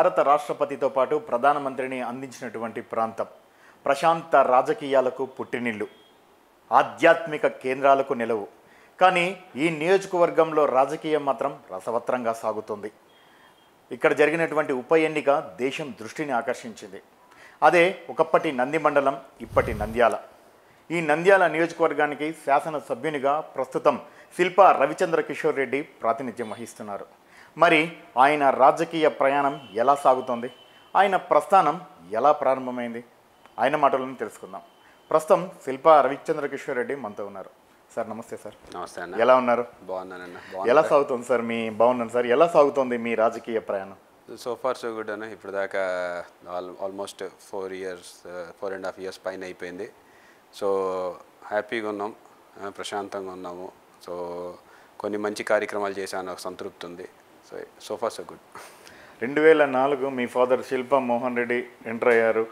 భారత రాష్ట్రపతితో పాటు ప్రధానమంత్రిని అందించినటువంటి ప్రాంతం, ప్రశాంత రాజకీయాలకు పుట్టినిల్లు, ఆధ్యాత్మిక కేంద్రాలకు నిలవు. కానీ ఈ నియోజకవర్గంలో రాజకీయం మాత్రం రసవత్రంగా సాగుతుంది. ఇక్కడ జరిగినటువంటి ఉప ఎన్నిక దేశం దృష్టిని ఆకర్షించింది. అదే ఒకప్పటి నంది మండలం, ఇప్పటి నంద్యాల. ఈ నంద్యాల నియోజకవర్గానికి శాసనసభ్యునిగా ప్రస్తుతం శిల్పా రవిచంద్ర కిషోర్ రెడ్డి ప్రాతినిధ్యం వహిస్తున్నారు. మరి ఆయన రాజకీయ ప్రయాణం ఎలా సాగుతోంది, ఆయన ప్రస్థానం ఎలా ప్రారంభమైంది, ఆయన మాటలను తెలుసుకుందాం. ప్రస్తుతం శిల్పా రవిచంద్ర కిషోర్ రెడ్డి మనతో ఉన్నారు. సార్ నమస్తే. సార్ నమస్తే అన్న. ఎలా ఉన్నారు? బాగున్నానన్న. ఎలా సాగుతుంది సార్ బాగున్నాను సార్, ఎలా సాగుతుంది మీ రాజకీయ ప్రయాణం? సో ఫార్ సో గుడ్ అన్న. ఇప్పుడు దాకా ఆల్మోస్ట్ 4.5 years పైన అయిపోయింది. సో హ్యాపీగా ఉన్నాం, ప్రశాంతంగా ఉన్నాము. సో కొన్ని మంచి కార్యక్రమాలు చేశాను, నాకు సంతృప్తి ఉంది. So far so good. 2004 మీ ఫాదర్ శిల్పా మోహన్ రెడ్డి ఎంటర్ అయ్యారు,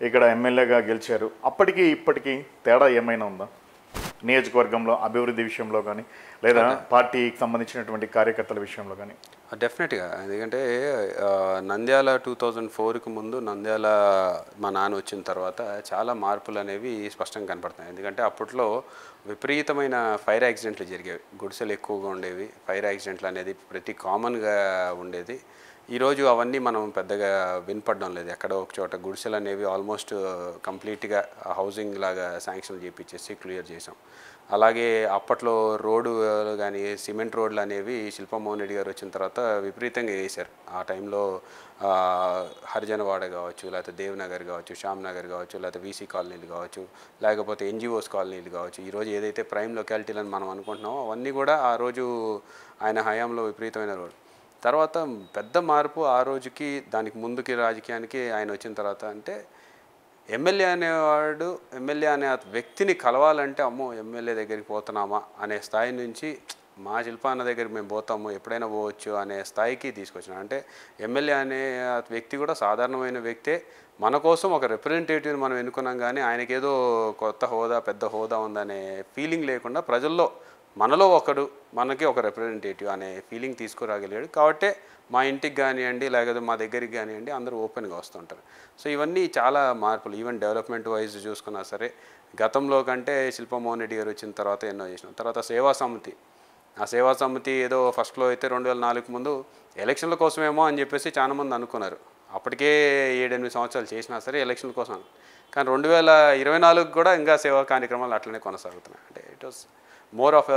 ఇక్కడ ఎమ్మెల్యేగా గెలిచారు. అప్పటికి ఇప్పటికీ తేడా ఏమైనా ఉందా నియోజకవర్గంలో అభివృద్ధి విషయంలో కానీ, లేదా పార్టీకి సంబంధించినటువంటి కార్యకర్తల విషయంలో కానీ? డెఫినెట్గా. ఎందుకంటే నంద్యాల 2004కి ముందు, నంద్యాల మా నాన్న వచ్చిన తర్వాత చాలా మార్పులు అనేవి స్పష్టంగా కనపడుతున్నాయి. ఎందుకంటే అప్పట్లో విపరీతమైన ఫైర్ యాక్సిడెంట్లు జరిగేవి, గుడిసెలు ఎక్కువగా ఉండేవి, ఫైర్ యాక్సిడెంట్లు అనేది ప్రతి కామన్గా ఉండేది. ఈరోజు అవన్నీ మనం పెద్దగా వినపడడం లేదు. ఎక్కడో ఒక చోట గుడిసెలు అనేవి ఆల్మోస్ట్ కంప్లీట్గా హౌసింగ్ లాగా శాంక్షన్ చేయించేసి క్లియర్ చేసాం. అలాగే అప్పట్లో రోడ్డు కానీ సిమెంట్ రోడ్లు అనేవి శిల్పమోహన్ రెడ్డి గారు వచ్చిన తర్వాత విపరీతంగా వేశారు. ఆ టైంలో హరిజనవాడ కావచ్చు, లేకపోతే దేవనగర్ కావచ్చు, శ్యామ్ నగర్ కావచ్చు, లేకపోతే వీసీ కాలనీలు కావచ్చు, లేకపోతే ఎన్జిఓస్ కాలనీలు కావచ్చు. ఈరోజు ఏదైతే ప్రైమ్ లొకాలిటీలని మనం అనుకుంటున్నామో అవన్నీ కూడా ఆ రోజు ఆయన హయాంలో విపరీతమైన రోడ్. తర్వాత పెద్ద మార్పు ఆ రోజుకి దానికి ముందుకి రాజకీయానికి ఆయన వచ్చిన తర్వాత అంటే ఎమ్మెల్యే అనేవాడు, ఎమ్మెల్యే అనే వ్యక్తిని కలవాలంటే అమ్మో ఎమ్మెల్యే దగ్గరికి పోతున్నామా అనే స్థాయి నుంచి మా శిల్పా అన్న దగ్గరికి మేము పోతాము, ఎప్పుడైనా పోవచ్చు అనే స్థాయికి తీసుకొచ్చినాం. అంటే ఎమ్మెల్యే అనే వ్యక్తి కూడా సాధారణమైన వ్యక్తే. మన కోసం ఒక రిప్రజెంటేటివ్ని మనం ఎన్నుకున్నాం, కానీ ఆయనకేదో కొత్త హోదా, పెద్ద హోదా ఉందనే ఫీలింగ్ లేకుండా ప్రజల్లో మనలో ఒకడు, మనకి ఒక రిప్రజెంటేటివ్ అనే ఫీలింగ్ తీసుకురాగలిగాడు. కాబట్టే మా ఇంటికి కానివ్వండి, లేకపోతే మా దగ్గరికి కానివ్వండి, అందరూ ఓపెన్గా వస్తుంటారు. సో ఇవన్నీ చాలా మార్పులు. ఈవెన్ డెవలప్మెంట్ వైజ్ చూసుకున్నా సరే గతంలో కంటే శిల్పమోహన్ రెడ్డి గారు వచ్చిన తర్వాత ఎన్నో చేసినాం. తర్వాత సేవా సమితి, ఆ సేవా సమితి ఏదో ఫస్ట్లో అయితే 2004 ముందు ఎలక్షన్ల కోసమేమో అని చెప్పేసి చాలామంది అనుకున్నారు. అప్పటికే 7-8 సంవత్సరాలు చేసినా సరే ఎలక్షన్ల కోసం. కానీ 2024 కూడా ఇంకా సేవా కార్యక్రమాలు అట్లనే కొనసాగుతున్నాయి. అంటే it was more of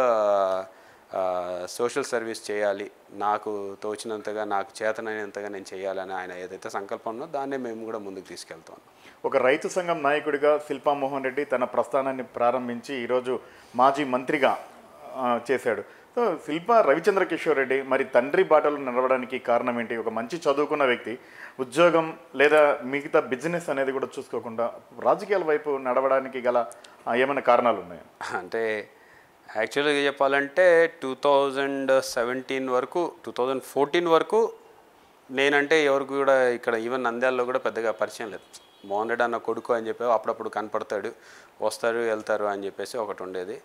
social service చేయాలి, నాకు తోచినంతగా, నాకు చేతనైనంతగా నేను చేయాలని ఆయన ఏదైతే సంకల్పం ఉందో దాన్నే మేము కూడా ముందుకు తీసుకెళ్తాం. ఒక రైతు సంఘం నాయకుడిగా శిల్పా మోహన్ రెడ్డి తన ప్రస్థానాన్ని ప్రారంభించి ఈరోజు మాజీ మంత్రిగా చేశాడు. సో శిల్పా రవిచంద్ర కిషోర్ రెడ్డి మరి తండ్రి బాటలో నడవడానికి కారణం ఏంటి? ఒక మంచి చదువుకున్న వ్యక్తి, ఉద్యోగం లేదా మిగతా బిజినెస్ అనేది కూడా చూసుకోకుండా రాజకీయాల వైపు నడవడానికి గల ఏమైనా కారణాలు ఉన్నాయా? అంటే యాక్చువల్గా చెప్పాలంటే 2017 వరకు, 2014 వరకు నేనంటే ఎవరికి కూడా ఇక్కడ ఈవెన్ నంద్యాలలో కూడా పెద్దగా పరిచయం లేదు. మోహన్ రెడ్డి అన్న కొడుకు అని చెప్పి అప్పుడప్పుడు కనపడతాడు, వస్తారు వెళ్తారు అని చెప్పేసి ఒకటి ఉండేది.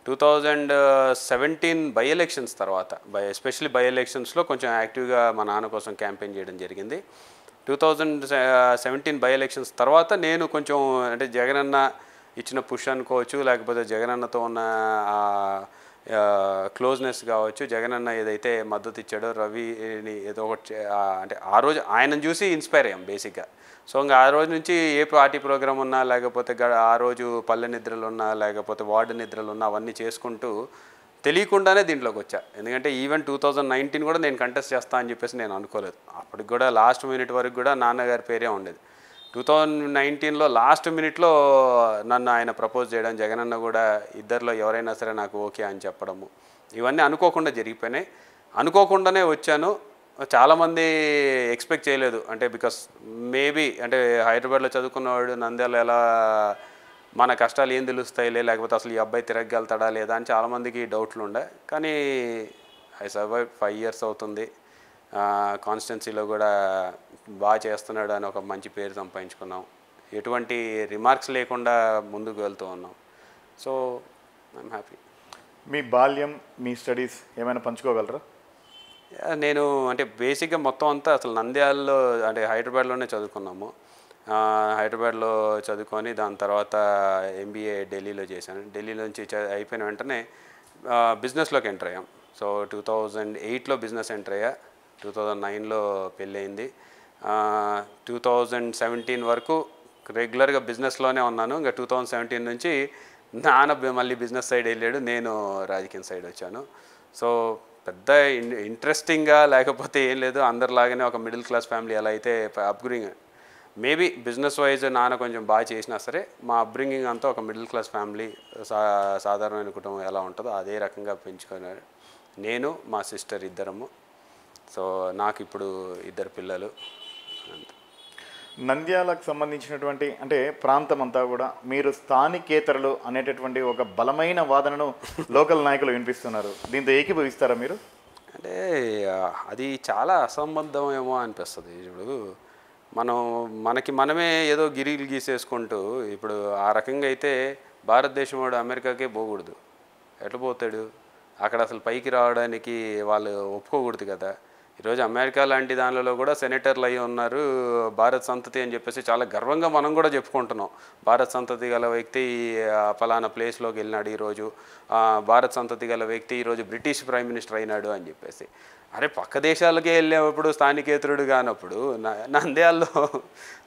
2017 బై ఎలక్షన్స్ తర్వాత, ఎస్పెషల్లీ బై ఎలక్షన్స్లో కొంచెం యాక్టివ్గా మా నాన్న కోసం క్యాంపెయిన్ చేయడం జరిగింది. 2017 బై ఎలక్షన్స్ తర్వాత నేను కొంచెం అంటే జగనన్న ఇచ్చిన పుష్ అనుకోవచ్చు, లేకపోతే జగనన్నతో ఉన్న క్లోజ్నెస్ కావచ్చు, జగనన్న ఏదైతే మద్దతు ఇచ్చాడో రవిని ఏదో ఒకటి అంటే ఆ రోజు ఆయనను చూసి ఇన్స్పైర్ అయ్యాం బేసిక్గా. సో ఇంకా ఆ రోజు నుంచి ఏ పార్టీ ప్రోగ్రామ్ ఉన్నా, లేకపోతే ఆ రోజు పల్లె నిద్రలు ఉన్నా, లేకపోతే వార్డు నిద్రలు ఉన్నా అవన్నీ చేసుకుంటూ తెలియకుండానే దీంట్లోకి వచ్చా. ఎందుకంటే ఈవెన్ 2019 కూడా నేను కంటెస్ట్ చేస్తా అని చెప్పేసి నేను అనుకోలేదు. అప్పటికి కూడా లాస్ట్ మినిట్ వరకు కూడా నాన్నగారి పేరే ఉండేది. 2019లో లాస్ట్ మినిట్లో నన్ను ఆయన ప్రపోజ్ చేయడం, జగనన్న కూడా ఇద్దరిలో ఎవరైనా సరే నాకు ఓకే అని చెప్పడము, ఇవన్నీ అనుకోకుండా జరిగిపోయినాయి. అనుకోకుండానే వచ్చాను. చాలామంది ఎక్స్పెక్ట్ చేయలేదు. అంటే బికాస్ మేబీ అంటే హైదరాబాద్లో చదువుకున్నవాడు నంద్యాల ఎలా మన కష్టాలు ఏం తెలుస్తాయిలే, లేకపోతే అసలు ఈ అబ్బాయి తిరగలుగుతాడా లేదా అని చాలామందికి డౌట్లు ఉండే. కానీ ఐ సర్వైవ్ 5 years అవుతుంది. కాన్స్టిట్యున్సీలో కూడా బాగా చేస్తున్నాడు అని ఒక మంచి పేరు సంపాదించుకున్నాం. ఎటువంటి రిమార్క్స్ లేకుండా ముందుకు వెళ్తూ ఉన్నాం. So I'm happy. మీ బాల్యం, మీ స్టడీస్ ఏమైనా పంచుకోగలరా? నేను అంటే బేసిక్గా మొత్తం అంతా అసలు నంద్యాలలో అంటే హైదరాబాద్లోనే చదువుకున్నాము. హైదరాబాద్లో చదువుకొని దాని తర్వాత ఎంబీఏ ఢిల్లీలో చేశాను. ఢిల్లీలో నుంచి అయిపోయిన వెంటనే బిజినెస్లోకి ఎంటర్ అయ్యాం. సో 2008లో బిజినెస్ ఎంటర్ అయ్యా. 2009లో పెళ్ళయింది. 2017 వరకు రెగ్యులర్గా బిజినెస్లోనే ఉన్నాను. ఇంకా 2017 నుంచి నాన్న మళ్ళీ బిజినెస్ సైడ్ వెళ్ళాడు, నేను రాజకీయం సైడ్ వచ్చాను. సో పెద్ద ఇంట్రెస్టింగ్గా లేకపోతే ఏం లేదు, అందరిలాగానే ఒక మిడిల్ క్లాస్ ఫ్యామిలీ ఎలా అయితే అప్బ్రింగింగ్ మేబీ బిజినెస్ వైజ్ నాన్న కొంచెం బాగా చేసినా సరే మా అప్బ్రింగింగ్ అంతా ఒక మిడిల్ క్లాస్ ఫ్యామిలీ సాధారణమైన కుటుంబం ఎలా ఉంటుందో అదే రకంగా పెంచుకున్నారు. నేను మా సిస్టర్ ఇద్దరము. సో నాకు ఇప్పుడు 2 పిల్లలు. నంద్యాలకు సంబంధించినటువంటి అంటే ప్రాంతం అంతా కూడా మీరు స్థానికేతరులు అనేటటువంటి ఒక బలమైన వాదనను లోకల్ నాయకులు వినిపిస్తున్నారు. దీంతో ఏకీభవిస్తారా మీరు? అంటే అది చాలా అసంబద్ధం ఏమో అనిపిస్తుంది. ఇప్పుడు మనకి మనమే ఏదో గిరిలు గీసేసుకుంటూ ఇప్పుడు ఆ రకంగా అయితే భారతదేశం వాడు అమెరికాకే పోకూడదు. ఎట్లా పోతాడు? అక్కడ అసలు పైకి రావడానికి వాళ్ళు ఒప్పుకోకూడదు కదా. ఈరోజు అమెరికా లాంటి దానిలో కూడా సెనేటర్లు అయ్యి ఉన్నారు భారత్ సంతతి అని చెప్పేసి చాలా గర్వంగా మనం కూడా చెప్పుకుంటున్నాం. భారత్ సంతతి గల వ్యక్తి ఫలానా ప్లేస్లోకి వెళ్ళినాడు, ఈరోజు భారత్ సంతతి గల వ్యక్తి ఈరోజు బ్రిటిష్ ప్రైమ్ మినిస్టర్ అయినాడు అని చెప్పేసి. అరే పక్క దేశాలకే వెళ్ళేటప్పుడు స్థానికేతరుడు కానప్పుడు నంద్యాలలో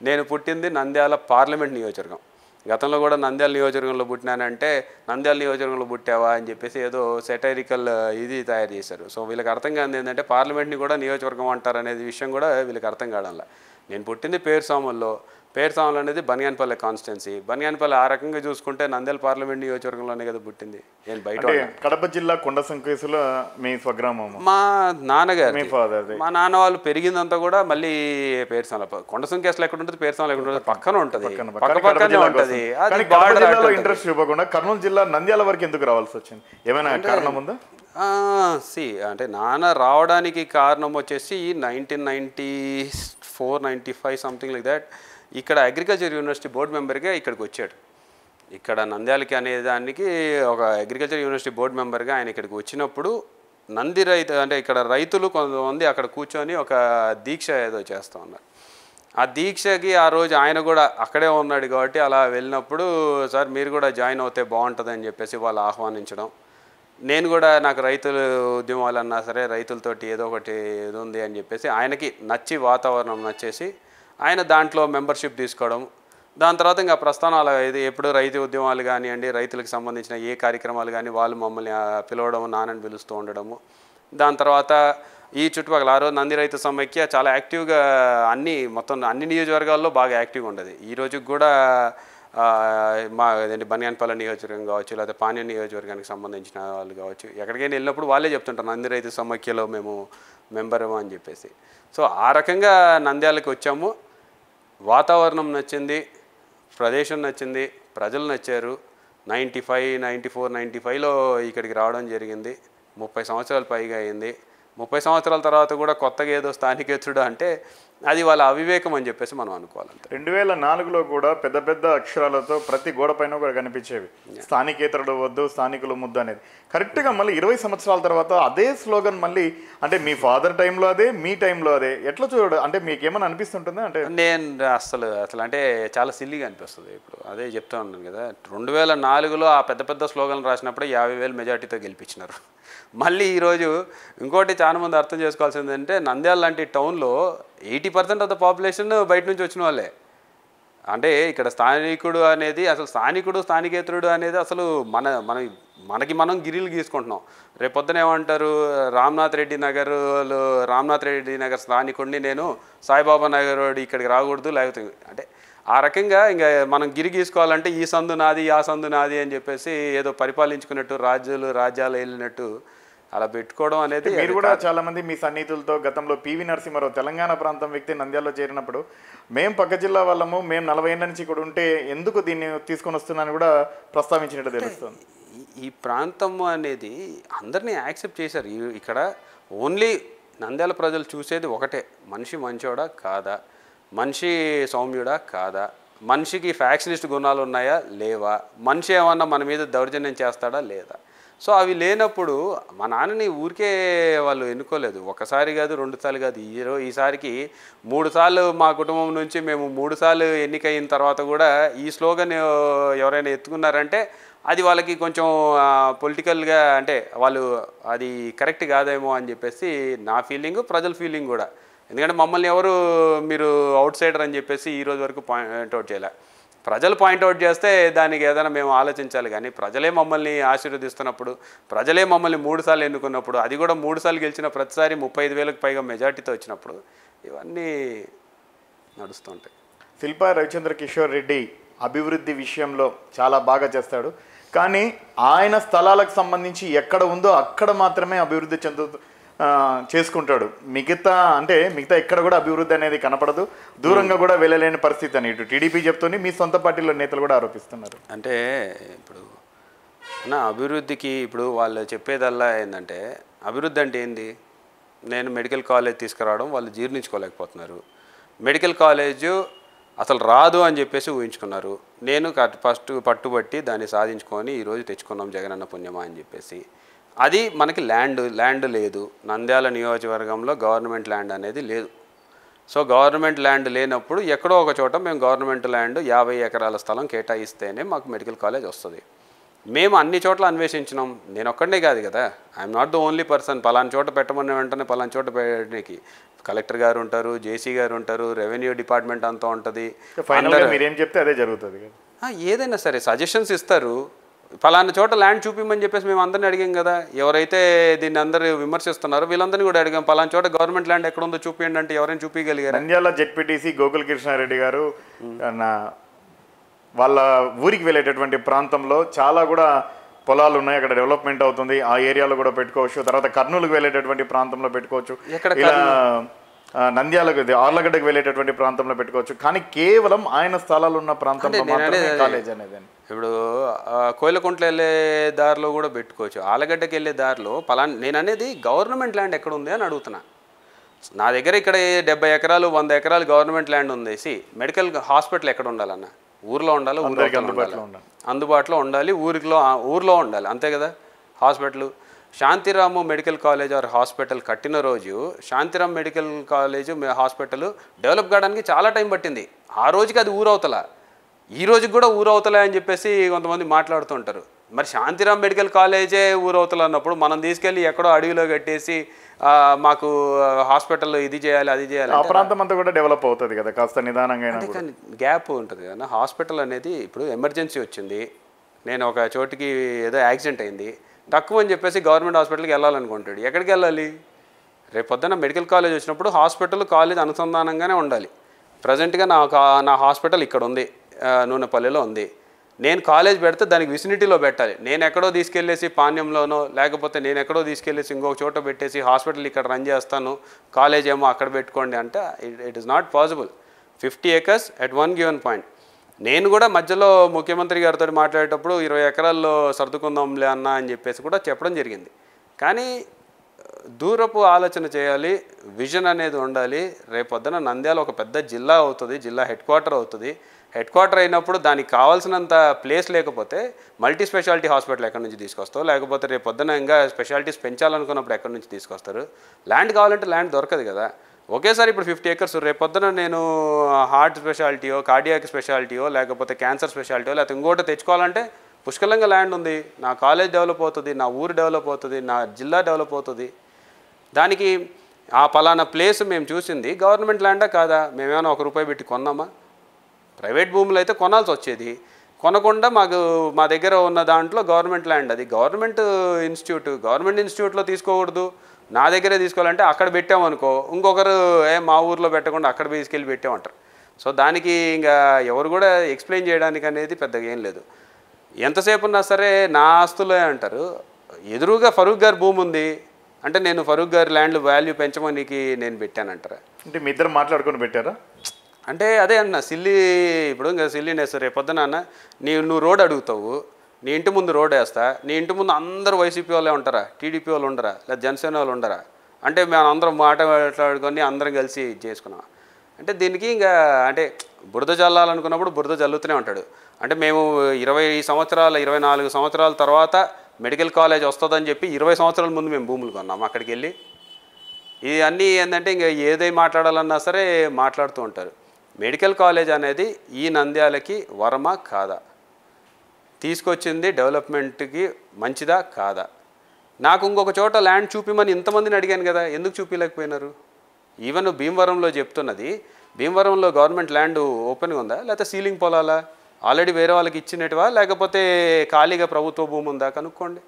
నేను పుట్టింది నంద్యాల పార్లమెంట్ నియోజకవర్గం. గతంలో కూడా నంద్యాల నియోజకవర్గంలో పుట్టినానంటే నంద్యాల నియోజకవర్గంలో పుట్టావా అని చెప్పేసి ఏదో సెటైరికల్ ఇది తయారు చేశారు. సో వీళ్ళకి అర్థం కాదు ఏంటంటే పార్లమెంట్ని కూడా నియోజకవర్గం అంటారు అనేది విషయం కూడా వీళ్ళకి అర్థం కావడంలా. నేను పుట్టింది పేరుసాముల్లో అనేది బనియాన్పల్లె కాన్స్టిట్యున్సీ. బనియాన్పల్లె ఆ రకంగా చూసుకుంటే నంద్యాల పార్లమెంట్ నియోజకవర్గంలోనే కదా పుట్టింది. నేను బయట కడప జిల్లా కొండసుంకేసులో మీ స్వగ్రామం. మా నాన్నగారు మా నాన్న వాళ్ళు పెరిగిందంతా కూడా మళ్ళీ పేరుసాముల. కొండసుంకేసులో ఎక్కడ ఉంటుంది, పేరుసాముల ఎక్కడ ఉంటుంది, పక్కన ఉంటుంది, పక్కనే ఉంటుంది. ఇంట్రెస్ట్ ఇవ్వకుండా కర్నూలు జిల్లా నంద్యాల వరకు ఎందుకు రావాల్సి వచ్చింది? ఏమైనా కారణం ఉందా? అంటే నాన్న రావడానికి కారణం వచ్చేసి 1994-95 సంథింగ్ లైక్ దాట్. ఇక్కడ అగ్రికల్చర్ యూనివర్సిటీ బోర్డు మెంబర్గా ఇక్కడికి వచ్చాడు. ఇక్కడ నంద్యాలకి అనే దానికి ఒక అగ్రికల్చర్ యూనివర్సిటీ బోర్డు మెంబర్గా ఆయన ఇక్కడికి వచ్చినప్పుడు నంది రైతు అంటే ఇక్కడ రైతులు కొంతమంది అక్కడ కూర్చొని ఒక దీక్ష ఏదో చేస్తూ ఉన్నారు. ఆ దీక్షకి ఆ రోజు ఆయన కూడా అక్కడే ఉన్నాడు కాబట్టి అలా వెళ్ళినప్పుడు సార్ మీరు కూడా జాయిన్ అవుతే బాగుంటుందని చెప్పేసి వాళ్ళు ఆహ్వానించడం. నేను కూడా నాకు రైతుల ఉద్యమాలు అన్నా సరే రైతులతోటి ఏదో ఒకటి ఇది ఉంది అని చెప్పేసి ఆయనకి నచ్చి వాతావరణం నచ్చేసి ఆయన దాంట్లో మెంబర్షిప్ తీసుకోవడం. దాని తర్వాత ఇంకా ప్రస్థానం అలా ఇది ఎప్పుడు రైతు ఉద్యమాలు కానివ్వండి, రైతులకు సంబంధించిన ఏ కార్యక్రమాలు కానీ వాళ్ళు మమ్మల్ని పిలవడము, నాన్నని పిలుస్తూ ఉండడము. దాని తర్వాత ఈ చుట్టుపక్కల ఆ రోజు నంది రైతు సమైక్య చాలా యాక్టివ్గా మొత్తం అన్ని నియోజకవర్గాల్లో బాగా యాక్టివ్గా ఉండదు. ఈ రోజుకి కూడా మా బనియాన్పల్లె నియోజకవర్గం కావచ్చు, లేకపోతే పాణ్యం నియోజకవర్గానికి సంబంధించిన వాళ్ళు కావచ్చు, ఎక్కడికైనా వెళ్ళినప్పుడు వాళ్ళే చెప్తుంటారు నంది రైతు సమైక్యలో మేము మెంబరము అని చెప్పేసి. సో ఆ రకంగా నంద్యాలకు వచ్చాము. వాతావరణం నచ్చింది, ప్రదేశం నచ్చింది, ప్రజలు నచ్చారు. 95-94-95లో ఇక్కడికి రావడం జరిగింది. 30 సంవత్సరాలు పైగా అయింది. 30 సంవత్సరాల తర్వాత కూడా కొత్తగా ఏదో స్థానికేతరుడు అంటే అది వాళ్ళ అవివేకం అని చెప్పేసి మనం అనుకోవాలంటే. 2004లో కూడా పెద్ద పెద్ద అక్షరాలతో ప్రతి గోడ పైన కూడా కనిపించేవి స్థానికేతరుడు వద్దు, స్థానికులు ముద్దు అనేది. కరెక్ట్గా మళ్ళీ 20 సంవత్సరాల తర్వాత అదే స్లోగన్ మళ్ళీ అంటే మీ ఫాదర్ టైంలో అదే, మీ టైంలో అదే. ఎట్లా అంటే మీకు ఏమైనా అనిపిస్తుంటుందా? అంటే నేను అసలు అంటే చాలా సిల్లీగా అనిపిస్తుంది. ఇప్పుడు అదే చెప్తా ఉన్నాను కదా, 2004లో ఆ పెద్ద పెద్ద స్లోగన్లు రాసినప్పుడు 50,000 మెజార్టీతో గెలిపించినారు. మళ్ళీ ఈరోజు ఇంకోటి చాలా మంది అర్థం చేసుకోవాల్సింది ఏంటంటే నంద్యాల లాంటి టౌన్లో 80% ఆఫ్ ద పాపులేషన్ బయట నుంచి వచ్చిన వాళ్ళే. అంటే ఇక్కడ స్థానికుడు అనేది అసలు స్థానికేతరుడు అనేది అసలు మనకి మనం గిరిలు గీసుకుంటున్నాం. రేపొద్దున ఏమంటారు, రామ్నాథ్ రెడ్డి నగర్ స్థానికుడిని నేను, సాయిబాబా నగర్ ఇక్కడికి రాకూడదు లేకపోతే అంటే ఆ రకంగా ఇంకా మనం గిరి గీసుకోవాలంటే ఈ సందు నాది ఆ సందు నాది అని చెప్పేసి ఏదో పరిపాలించుకున్నట్టు రాజ్యాలు వెళ్ళినట్టు అలా పెట్టుకోవడం అనేది. మీరు కూడా చాలా మంది మీ సన్నిహితులతో గతంలో పివి నరసింహారావు తెలంగాణ ప్రాంతం వ్యక్తి నంద్యాలలో చేరినప్పుడు మేము పక్క జిల్లా వాళ్ళము, మేము 40 ఏళ్ళ నుంచి ఇక్కడ ఉంటే ఎందుకు దీన్ని తీసుకొని వస్తున్నాను కూడా ప్రస్తావించినట్టు తెలుస్తుంది. ఈ ప్రాంతం అనేది అందరినీ యాక్సెప్ట్ చేశారు. ఇక్కడ ఓన్లీ నంద్యాల ప్రజలు చూసేది ఒకటే, మనిషి మంచోడా కాదా, మనిషి సౌమ్యుడా కాదా, మనిషికి ఫ్యాక్షనిస్ట్ గుణాలు ఉన్నాయా లేవా, మనిషి ఏమన్నా మన మీద దౌర్జన్యం చేస్తాడా లేదా. సో అవి లేనప్పుడు మా నాన్నని ఊరికే వాళ్ళు ఎన్నుకోలేదు, ఒకసారి కాదు 2 సార్లు కాదు, ఈసారికి 3 సార్లు మా కుటుంబం నుంచి మేము 3 సార్లు ఎన్నికైన తర్వాత కూడా ఈ స్లోగన్ ఎవరైనా ఎత్తుకున్నారంటే అది వాళ్ళకి కొంచెం పొలిటికల్గా అంటే వాళ్ళు అది కరెక్ట్ కాదేమో అని చెప్పేసి నా ఫీలింగ్, ప్రజల ఫీలింగ్ కూడా. ఎందుకంటే మమ్మల్ని ఎవరు మీరు అవుట్ సైడర్ అని చెప్పేసి ఈరోజు వరకు పాయింట్అవుట్ చేయలే. ప్రజలు పాయింట్అవుట్ చేస్తే దానికి ఏదైనా మేము ఆలోచించాలి, కానీ ప్రజలే మమ్మల్ని ఆశీర్వదిస్తున్నప్పుడు, ప్రజలే మమ్మల్ని 3 సార్లు ఎన్నుకున్నప్పుడు, అది కూడా 3 సార్లు గెలిచిన ప్రతిసారి 35,000కు పైగా మెజార్టీతో వచ్చినప్పుడు ఇవన్నీ నడుస్తుంటాయి. శిల్పా రవిచంద్ర కిషోర్ రెడ్డి అభివృద్ధి విషయంలో చాలా బాగా చేస్తాడు, కానీ ఆయన స్థలాలకు సంబంధించి ఎక్కడ ఉందో అక్కడ మాత్రమే అభివృద్ధి చేసుకుంటాడు. మిగతా ఎక్కడ కూడా అభివృద్ధి అనేది కనపడదు, దూరంగా కూడా వెళ్ళలేని పరిస్థితి అని ఇటు టీడీపీ చెప్తుంది, మీ సొంత పార్టీలో నేతలు కూడా ఆరోపిస్తున్నారు. అంటే ఇప్పుడు అభివృద్ధికి ఇప్పుడు వాళ్ళు చెప్పేదల్లా ఏంటంటే, అభివృద్ధి అంటే ఏంది? నేను మెడికల్ కాలేజ్ తీసుకురావడం వాళ్ళు జీర్ణించుకోలేకపోతున్నారు. మెడికల్ కాలేజు అసలు రాదు అని చెప్పేసి ఊహించుకున్నారు. నేను ఫస్ట్ పట్టుబట్టి దాన్ని సాధించుకొని ఈరోజు తెచ్చుకున్నాం జగనన్న పుణ్యమా అని చెప్పేసి. అది మనకి ల్యాండ్ లేదు, నంద్యాల నియోజకవర్గంలో గవర్నమెంట్ ల్యాండ్ అనేది లేదు. సో గవర్నమెంట్ ల్యాండ్ లేనప్పుడు ఎక్కడో ఒక చోట మేము గవర్నమెంట్ ల్యాండ్ 50 ఎకరాల స్థలం కేటాయిస్తేనే మాకు మెడికల్ కాలేజ్ వస్తుంది. మేము అన్ని చోట్ల అన్వేషించినాం, నేను ఒక్కడే కాదు కదా, I'm not the only person. పలానా చోట పెట్టమని వెంటనే పలానా చోట పెట్టడానికి కలెక్టర్ గారు ఉంటారు, జేసీ గారు ఉంటారు, రెవెన్యూ డిపార్ట్మెంట్ అంతా ఉంటుంది. మీరేం చెప్తే అదే జరుగుతుంది. ఏదైనా సరే సజెషన్స్ ఇస్తారు, ఫలానా చోట ల్యాండ్ చూపించమని చెప్పేసి మేము అందరిని అడిగాం కదా. ఎవరైతే దీన్ని అందరూ విమర్శిస్తున్నారో వీళ్ళందరినీ కూడా అడిగాం, ఫలానా చోట గవర్నమెంట్ ల్యాండ్ ఎక్కడ ఉందో చూపించండి అంటే ఎవరైనా చూపించగలిగారు? నంద్యాల జెడ్పీటీసీ గోకుల్ కృష్ణారెడ్డి గారు వాళ్ళ ఊరికి వెళ్ళేటటువంటి ప్రాంతంలో చాలా కూడా పొలాలు ఉన్నాయి, అక్కడ డెవలప్మెంట్ అవుతుంది, ఆ ఏరియాలో కూడా పెట్టుకోవచ్చు. తర్వాత కర్నూలుకు వెళ్ళేటటువంటి ప్రాంతంలో పెట్టుకోవచ్చు, ఇలా నంద్యాలకు ఆర్లగడ్డకు వెళ్ళేటటువంటి ప్రాంతంలో పెట్టుకోవచ్చు. కానీ కేవలం ఆయన స్థలాలు ఉన్న ప్రాంతంలో కాలేజ్ అనేది ఇప్పుడు కోయిలకుంట్ల వెళ్ళే దారిలో కూడా పెట్టుకోవచ్చు, ఆలగడ్డకి వెళ్ళే దారిలో పలానా. నేను అనేది గవర్నమెంట్ ల్యాండ్ ఎక్కడ ఉంది అని అడుగుతున్నా. నా దగ్గర ఇక్కడ 70 ఎకరాలు 100 ఎకరాలు గవర్నమెంట్ ల్యాండ్ ఉంది. మెడికల్ హాస్పిటల్ ఎక్కడ ఉండాలన్న? ఊర్లో ఉండాలి, అందుబాటులో ఉండాలి, ఊర్లో ఉండాలి, అంతే కదా. Hospital Shantiram medical college or hospital కట్టిన రోజు Shantiram medical college hospital develop కావడానికి చాలా టైం పట్టింది. ఆ రోజుకి అది ఊరవుతల, ఈ రోజుకి కూడా ఊరవుతలే అని చెప్పేసి కొంతమంది మాట్లాడుతుంటారు. మరి శాంతిరామ్ మెడికల్ కాలేజే ఊరవుతలు అన్నప్పుడు మనం తీసుకెళ్ళి ఎక్కడో అడవిలో కట్టేసి మాకు హాస్పిటల్ ఇది చేయాలి అది చేయాలి, ఆ ప్రాంతం అంతా కూడా డెవలప్ అవుతుంది కదా కాస్త నిదానంగా. కానీ గ్యాప్ ఉంటుంది కదా. హాస్పిటల్ అనేది ఇప్పుడు ఎమర్జెన్సీ వచ్చింది, నేను ఒక చోటికి ఏదో యాక్సిడెంట్ అయింది, తక్కువ అని చెప్పేసి గవర్నమెంట్ హాస్పిటల్కి వెళ్ళాలనుకుంటాడు. ఎక్కడికి వెళ్ళాలి? రేపు పొద్దున్న మెడికల్ కాలేజ్ వచ్చినప్పుడు హాస్పిటల్ కాలేజ్ అనుసంధానంగానే ఉండాలి. ప్రజెంట్గా నా హాస్పిటల్ ఇక్కడ ఉంది, నూనెపల్లిలో ఉంది. నేను కాలేజ్ పెడితే దానికి విసినిటీలో పెట్టాలి. నేను ఎక్కడో తీసుకెళ్ళేసి పాణ్యంలోనో లేకపోతే నేను ఎక్కడో తీసుకెళ్ళేసి ఇంకొక చోట పెట్టేసి హాస్పిటల్ ఇక్కడ రన్ చేస్తాను, కాలేజ్ ఏమో అక్కడ పెట్టుకోండి అంటే it is not possible. 50 acres at one given point. నేను కూడా మధ్యలో ముఖ్యమంత్రి గారితో మాట్లాడేటప్పుడు 20 ఎకరాల్లో సర్దుకుందాంలే అన్న అని చెప్పేసి కూడా చెప్పడం జరిగింది. కానీ దూరపు ఆలోచన చేయాలి, విజన్ అనేది ఉండాలి. రేపొద్దున నంద్యాల ఒక పెద్ద జిల్లా అవుతుంది, జిల్లా హెడ్ క్వార్టర్ అవుతుంది. హెడ్ క్వార్టర్ అయినప్పుడు దానికి కావాల్సినంత ప్లేస్ లేకపోతే మల్టీ స్పెషాలిటీ హాస్పిటల్ ఎక్కడి నుంచి తీసుకొస్తావు, లేకపోతే రేపు పొద్దున ఇంకా స్పెషాలిటీస్ పెంచాలనుకున్నప్పుడు ఎక్కడి నుంచి తీసుకొస్తారు? ల్యాండ్ కావాలంటే ల్యాండ్ దొరకదు కదా. ఒకేసారి ఇప్పుడు 50 acres రేపొద్దున నేను హార్ట్ స్పెషాలిటీయో కార్డియాక్ స్పెషాలిటీయో లేకపోతే క్యాన్సర్ స్పెషాలిటీయో లేకపోతే ఇంకోటి తెచ్చుకోవాలంటే పుష్కలంగా ల్యాండ్ ఉంది. నా కాలేజ్ డెవలప్ అవుతుంది, నా ఊరు డెవలప్ అవుతుంది, నా జిల్లా డెవలప్ అవుతుంది. దానికి ఆ పలానా ప్లేస్ మేము చూసింది గవర్నమెంట్ ల్యాండా కాదా? మేమేమైనా ₹1 పెట్టి కొన్నామా? ప్రైవేట్ భూములు అయితే కొనాల్సి వచ్చేది, కొనకుండా మా దగ్గర ఉన్న దాంట్లో గవర్నమెంట్ ల్యాండ్, అది గవర్నమెంట్ ఇన్స్టిట్యూట్లో తీసుకోకూడదు, నా దగ్గరే తీసుకోవాలంటే అక్కడ పెట్టామనుకో ఇంకొకరు మా ఊర్లో పెట్టకుండా అక్కడ తీసుకెళ్ళి పెట్టామంటారు. సో దానికి ఇంకా ఎవరు కూడా ఎక్స్ప్లెయిన్ చేయడానికి అనేది పెద్దగా ఏం లేదు. ఎంతసేపు ఉన్నా సరే నా ఆస్తులే అంటారు. ఎదురుగా ఫరూక్ గారి భూమి ఉంది అంటే నేను ఫరూక్ గారి ల్యాండ్ వాల్యూ పెంచమనికి నేను పెట్టానంటారా? అంటే మీ ఇద్దరు మాట్లాడుకొని పెట్టారా? అంటే అదే అన్న సిల్లీ. ఇప్పుడు ఇంకా సిల్లీనెస్. రేపొద్దున అన్న నువ్వు రోడ్ అడుగుతావు, నీ ఇంటి ముందు రోడ్ వేస్తా, నీ ఇంటి ముందు అందరూ వైసీపీ వాళ్ళే ఉంటారా, టీడీపీ వాళ్ళు ఉండరా, లేదా జనసేన వాళ్ళు ఉండరా? అంటే మేము అందరం మాట్లాడుకొని అందరం కలిసి చేసుకున్నాం అంటే దీనికి ఇంకా అంటే బురద చల్లాలనుకున్నప్పుడు బురద చల్లుతూనే ఉంటాడు. అంటే మేము 24 సంవత్సరాల తర్వాత మెడికల్ కాలేజ్ వస్తుందని చెప్పి 20 సంవత్సరాల ముందు మేము భూములు కొన్నాం అక్కడికి వెళ్ళి. ఇవన్నీ ఏంటంటే ఇంకా ఏదై మాట్లాడాలన్నా సరే మాట్లాడుతూ ఉంటారు. మెడికల్ కాలేజ్ అనేది ఈ నంద్యాలకి వరమా కాదా, తీసుకొచ్చింది డెవలప్మెంట్కి మంచిదా కాదా? నాకు ఇంకొక చోట ల్యాండ్ చూపిమని ఇంతమందిని అడిగాను కదా, ఎందుకు చూపించలేకపోయినారు? ఈవెన్ భీమవరంలో చెప్తున్నది, భీమవరంలో గవర్నమెంట్ ల్యాండ్ ఓపెన్గా ఉందా, లేకపోతే సీలింగ్ పొలాలా, ఆల్రెడీ వేరే వాళ్ళకి ఇచ్చినట్టువా, లేకపోతే ఖాళీగా ప్రభుత్వ భూమి ఉందా కనుక్కోండి.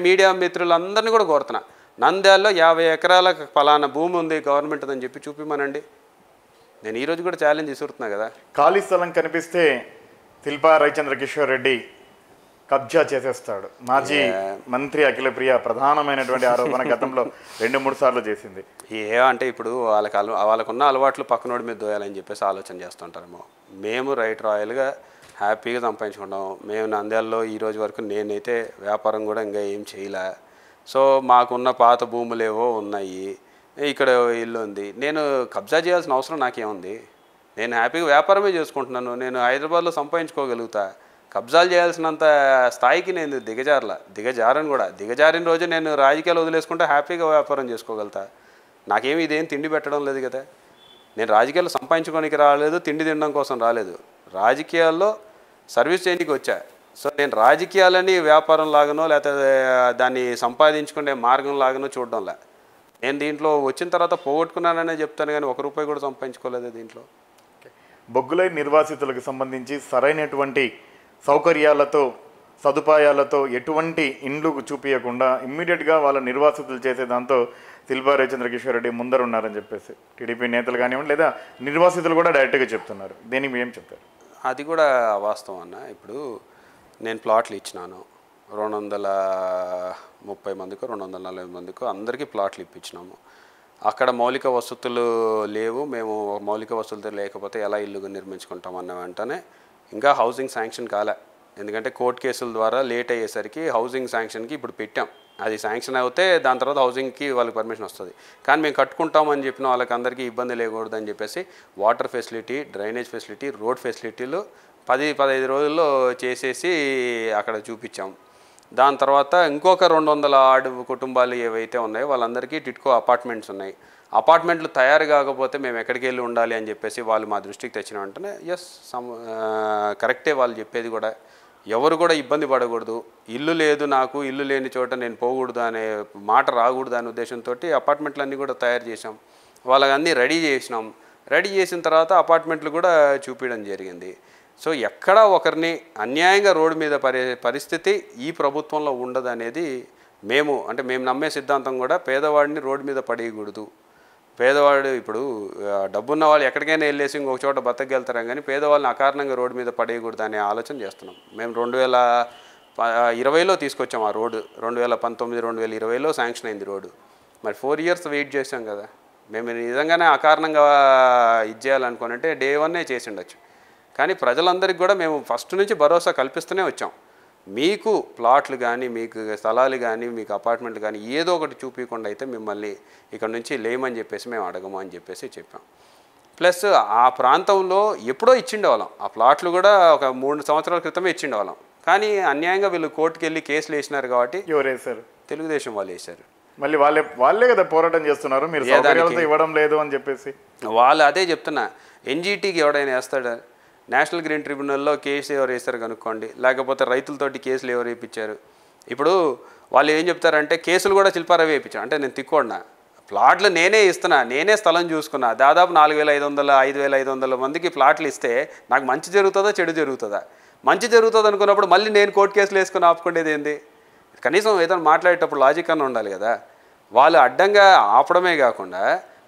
మీడియా మిత్రులందరినీ కూడా కోరుతున్నా, నంద్యాలలో 50 ఎకరాల ఫలానా భూమి ఉంది గవర్నమెంట్ అని చెప్పి చూపిమనండి. నేను ఈరోజు కూడా ఛాలెంజ్ విసురుతున్నా కదా. ఖాళీ స్థలం కనిపిస్తే శిల్పా రవిచంద్ర కిషోర్ రెడ్డి కబ్జా చేసేస్తాడు. మాజీ మంత్రి అఖిలప్రియ ప్రధానమైనటువంటి ఆరోపణ గతంలో 2-3 సార్లు చేసింది. అంటే ఇప్పుడు వాళ్ళకున్న అలవాట్లు పక్కనోడి మీద దోయాలని చెప్పేసి ఆలోచన చేస్తుంటారేమో. మేము రైట్ రాయల్గా హ్యాపీగా సంపాదించుకుంటాం. మేము నంద్యాలలో ఈరోజు వరకు నేనైతే వ్యాపారం కూడా ఇంకా ఏం చేయలే. సో మాకున్న పాత భూములేవో ఉన్నాయి, ఇక్కడ ఇల్లు ఉంది, నేను కబ్జా చేయాల్సిన అవసరం నాకేముంది? నేను హ్యాపీగా వ్యాపారమే చేసుకుంటున్నాను. నేను హైదరాబాద్లో సంపాదించుకోగలుగుతా. కబ్జాలు చేయాల్సినంత స్థాయికి నేను దిగజారను కూడా. దిగజారిన రోజు నేను రాజకీయాలు వదిలేసుకుంటే హ్యాపీగా వ్యాపారం చేసుకోగలుగుతా. నాకేమి ఇదేం తిండి పెట్టడం లేదు కదా. నేను రాజకీయాల్లో సంపాదించుకోనికి రాలేదు, తిండి తినడం కోసం రాలేదు. రాజకీయాల్లో సర్వీస్ చేయడానికి వచ్చా. సో నేను రాజకీయాలని వ్యాపారం లాగానో లేకపోతే దాన్ని సంపాదించుకునే మార్గం లాగానో చూడడంలే. నేను దీంట్లో వచ్చిన తర్వాత పోగొట్టుకున్నాననే చెప్తాను కానీ ₹1 కూడా సంపాదించుకోలేదు దీంట్లో. బొగ్గులై నిర్వాసితులకు సంబంధించి సరైనటువంటి సౌకర్యాలతో సదుపాయాలతో ఎటువంటి ఇండ్లు చూపించకుండా ఇమ్మీడియట్గా వాళ్ళ నిర్వాసితులు చేసే దాంతో శిల్పా రవిచంద్ర కిషోర్ రెడ్డి ముందరున్నారని చెప్పేసి టీడీపీ నేతలు కానివ్వండి లేదా నిర్వాసితులు కూడా డైరెక్ట్గా చెప్తున్నారు. దీనికి ఏం చెప్తారు? అది కూడా వాస్తవం అన్న. ఇప్పుడు నేను ప్లాట్లు ఇచ్చినాను, 230 మందికో 240 మందికో అందరికీ ప్లాట్లు ఇప్పించినాము. అక్కడ మౌలిక వసతులు లేవు, మేము మౌలిక వసతులు లేకపోతే ఎలా ఇల్లు నిర్మించుకుంటాం అన్న వెంటనే ఇంకా హౌసింగ్ శాంక్షన్ కాలే. ఎందుకంటే కోర్టు కేసుల ద్వారా లేట్ అయ్యేసరికి హౌసింగ్ శాంక్షన్కి ఇప్పుడు పెట్టాం. అది శాంక్షన్ అవుతే దాని తర్వాత హౌసింగ్కి వాళ్ళకి పర్మిషన్ వస్తుంది. కానీ మేము కట్టుకుంటామని చెప్పిన వాళ్ళకి అందరికీ ఇబ్బంది లేకూడదు అని చెప్పేసి water facility, drainage facility, road ఫెసిలిటీలు 10-15 రోజుల్లో చేసేసి అక్కడ చూపించాం. దాని తర్వాత ఇంకొక 200 కుటుంబాలు ఏవైతే ఉన్నాయో వాళ్ళందరికీ టిట్కో అపార్ట్మెంట్స్ ఉన్నాయి. అపార్ట్మెంట్లు తయారు కాకపోతే మేము ఎక్కడికి వెళ్ళి ఉండాలి అని చెప్పేసి వాళ్ళు మా దృష్టికి తెచ్చిన వెంటనే కరెక్టే వాళ్ళు చెప్పేది కూడా. ఎవరు కూడా ఇబ్బంది పడకూడదు, ఇల్లు లేదు నాకు, ఇల్లు లేని చోట నేను పోకూడదు అనే మాట రాకూడదు అనే ఉద్దేశంతో అపార్ట్మెంట్లన్నీ కూడా తయారు చేసాం. వాళ్ళకన్నీ రెడీ చేసినాం. రెడీ చేసిన తర్వాత అపార్ట్మెంట్లు కూడా చూపించడం జరిగింది. సో ఎక్కడా ఒకరిని అన్యాయంగా రోడ్డు మీద పరిస్థితి ఈ ప్రభుత్వంలో ఉండదు అనేది మేము నమ్మే సిద్ధాంతం కూడా. పేదవాడిని రోడ్డు మీద పడేయకూడదు. పేదవాడు ఇప్పుడు డబ్బున్న వాళ్ళు ఎక్కడికైనా వెళ్ళేసి ఇంకొక చోట బతకగలుగుతారు కానీ పేదవాళ్ళని అకారణంగా రోడ్డు మీద పడేయకూడదు అనే ఆలోచన చేస్తున్నాం. మేము 2020లో తీసుకొచ్చాం ఆ రోడ్డు. 2019-2020లో శాంక్షన్ అయింది రోడ్డు. మరి 4 years వెయిట్ చేసాం కదా. మేము నిజంగానే అకారణంగా ఇది చేయాలనుకోనంటే డే 1 చేసి ఉండొచ్చు. కానీ ప్రజలందరికీ కూడా మేము ఫస్ట్ నుంచి భరోసా కల్పిస్తూనే వచ్చాం. మీకు ప్లాట్లు కానీ, మీకు స్థలాలు కానీ, మీకు అపార్ట్మెంట్లు కానీ ఏదో ఒకటి చూపించకుండా అయితే మిమ్మల్ని ఇక్కడ నుంచి లేమని చెప్పేసి మేము అడగము అని చెప్పేసి చెప్పాం. ప్లస్ ఆ ప్రాంతంలో ఎప్పుడో ఇచ్చిండేవాళ్ళం. ఆ ప్లాట్లు కూడా ఒక 3 సంవత్సరాల క్రితమే ఇచ్చిండేవాళ్ళం. కానీ అన్యాయంగా వీళ్ళు కోర్టుకు వెళ్ళి కేసులు వేసినారు కాబట్టి. ఎవరు వేశారు? తెలుగుదేశం వాళ్ళు వేశారు. మళ్ళీ వాళ్ళే కదా పోరాటం చేస్తున్నారు, మీరు సౌకర్యాలతో ఇవ్వడం లేదు అని చెప్పేసి. వాళ్ళు అదే చెప్తున్నా, ఎన్జీటీకి ఎవడైనా వేస్తాడా? నేషనల్ గ్రీన్ ట్రిబ్యునల్లో కేసు ఎవరు వేస్తారు కనుక్కోండి, లేకపోతే రైతులతోటి కేసులు ఎవరు వేయించారు. ఇప్పుడు వాళ్ళు ఏం చెప్తారంటే కేసులు కూడా శిల్పారావు వేయించారు. అంటే నేను తిక్కోడినా, ప్లాట్లు నేనే ఇస్తున్నా, నేనే స్థలం చూసుకున్నా, దాదాపు 4,500-5,500 మందికి ప్లాట్లు ఇస్తే నాకు మంచి జరుగుతుందా చెడు జరుగుతుందా? మంచి జరుగుతుంది అనుకున్నప్పుడు మళ్ళీ నేను కోర్టు కేసులు వేసుకుని ఆపుకునేది ఏంది? కనీసం ఏదైనా మాట్లాడేటప్పుడు లాజిక్ అన్న ఉండాలి కదా. వాళ్ళు అడ్డంగా ఆపడమే కాకుండా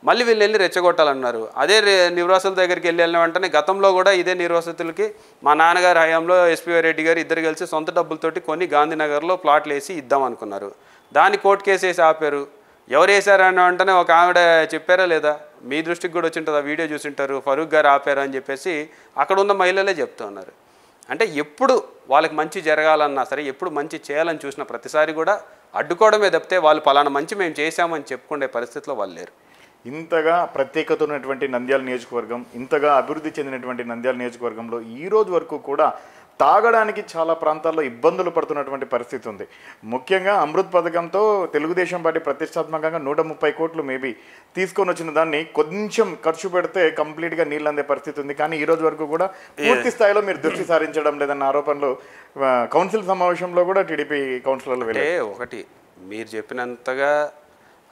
మళ్ళీ వీళ్ళు వెళ్ళి రెచ్చగొట్టాలన్నారు. అదే నిర్వాసితుల దగ్గరికి వెళ్ళిన వెంటనే గతంలో కూడా ఇదే నిర్వాసితులకి మా నాన్నగారు హయాంలో ఎస్పీ రెడ్డి గారు ఇద్దరు కలిసి సొంత డబ్బులతోటి కొన్ని గాంధీనగర్లో ప్లాట్లు వేసి ఇద్దాం అనుకున్నారు. దాన్ని కోర్టు కేసు వేసి ఆపారు. ఎవరు వేశారన్న వెంటనే ఒక ఆవిడ చెప్పారా లేదా? మీ దృష్టికి కూడా వచ్చింటుంది, ఆ వీడియో చూసింటారు. ఫరూక్ గారు ఆపారు అని చెప్పేసి అక్కడ ఉన్న మహిళలే చెప్తూ ఉన్నారు. అంటే ఎప్పుడు వాళ్ళకి మంచి జరగాలన్నా సరే, ఎప్పుడు మంచి చేయాలని చూసిన ప్రతిసారి కూడా అడ్డుకోవడమే తప్పితే వాళ్ళు పలానా మంచి మేము చేశామని చెప్పుకునే పరిస్థితిలో వాళ్ళు లేరు. ఇంతగా ప్రత్యేకత ఉన్నటువంటి నంద్యాల నియోజకవర్గం, ఇంతగా అభివృద్ధి చెందినటువంటి నంద్యాల నియోజకవర్గంలో ఈ రోజు వరకు కూడా తాగడానికి చాలా ప్రాంతాల్లో ఇబ్బందులు పడుతున్నటువంటి పరిస్థితి ఉంది. ముఖ్యంగా అమృత్ పథకంతో తెలుగుదేశం పార్టీ ప్రతిష్టాత్మకంగా 130 కోట్లు మేబీ తీసుకొని వచ్చిన దాన్ని కొంచెం ఖర్చు పెడితే కంప్లీట్గా నీళ్ళు అందే పరిస్థితి ఉంది. కానీ ఈ రోజు వరకు కూడా పూర్తి స్థాయిలో మీరు దృష్టి సారించడం లేదన్న ఆరోపణలు కౌన్సిల్ సమావేశంలో కూడా టీడీపీ కౌన్సిలర్లు ఒకటి మీరు చెప్పినంతగా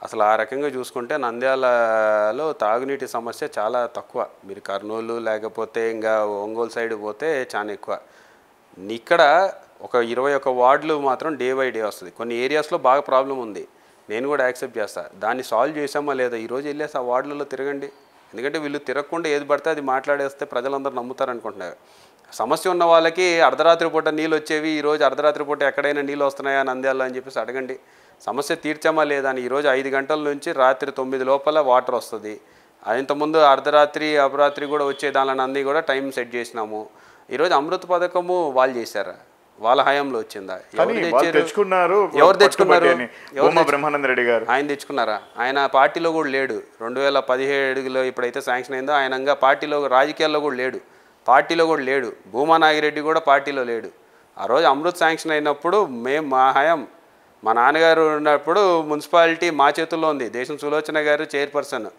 అసలు ఆ రకంగా చూసుకుంటే నంద్యాలలో తాగునీటి సమస్య చాలా తక్కువ. మీరు కర్నూలు లేకపోతే ఇంకా ఒంగోలు సైడ్ పోతే చాలా ఎక్కువ. ఇక్కడ ఒక 21 వార్డులు మాత్రం డే బై డే వస్తుంది. కొన్ని ఏరియాస్లో బాగా ప్రాబ్లం ఉంది, నేను కూడా యాక్సెప్ట్ చేస్తాను. దాన్ని సాల్వ్ చేసామా లేదా ఈరోజు వెళ్ళేసి ఆ వార్డులలో తిరగండి. ఎందుకంటే వీళ్ళు తిరగకుండా ఏది పడితే అది మాట్లాడేస్తే ప్రజలందరూ నమ్ముతారు అనుకుంటున్నారు. సమస్య ఉన్న వాళ్ళకి అర్ధరాత్రి పూట నీళ్ళు వచ్చేవి, ఈరోజు అర్ధరాత్రి పూట ఎక్కడైనా నీళ్ళు వస్తున్నాయా నంద్యాలలో అని చెప్పేసి అడగండి. సమస్య తీర్చామా లేదా అని. ఈరోజు 5 గంటల నుంచి రాత్రి 9 లోపల వాటర్ వస్తుంది. ఇంతకుముందు అర్ధరాత్రి అపరాత్రి కూడా వచ్చే దానిని అన్నీ కూడా టైం సెట్ చేసినాము. ఈరోజు అమృత్ పథకము వాళ్ళు చేశారా? వాళ్ళ హయాంలో వచ్చిందా? ఎవరు తెచ్చుకున్నారు? బ్రహ్మానంద రెడ్డి గారు ఆయన తెచ్చుకున్నారా? ఆయన పార్టీలో కూడా లేడు. 2017లో ఇప్పుడైతే శాంక్షన్ అయిందో ఆయన పార్టీలో రాజకీయాల్లో కూడా లేడు, పార్టీలో కూడా లేడు. భూమా నాగిరెడ్డి కూడా పార్టీలో లేడు. ఆ రోజు అమృత్ శాంక్షన్ అయినప్పుడు మా హయాం, మా నాన్నగారు ఉన్నప్పుడు మున్సిపాలిటీ మా చేతుల్లో ఉంది. దేశం సులోచన గారు చైర్పర్సన్,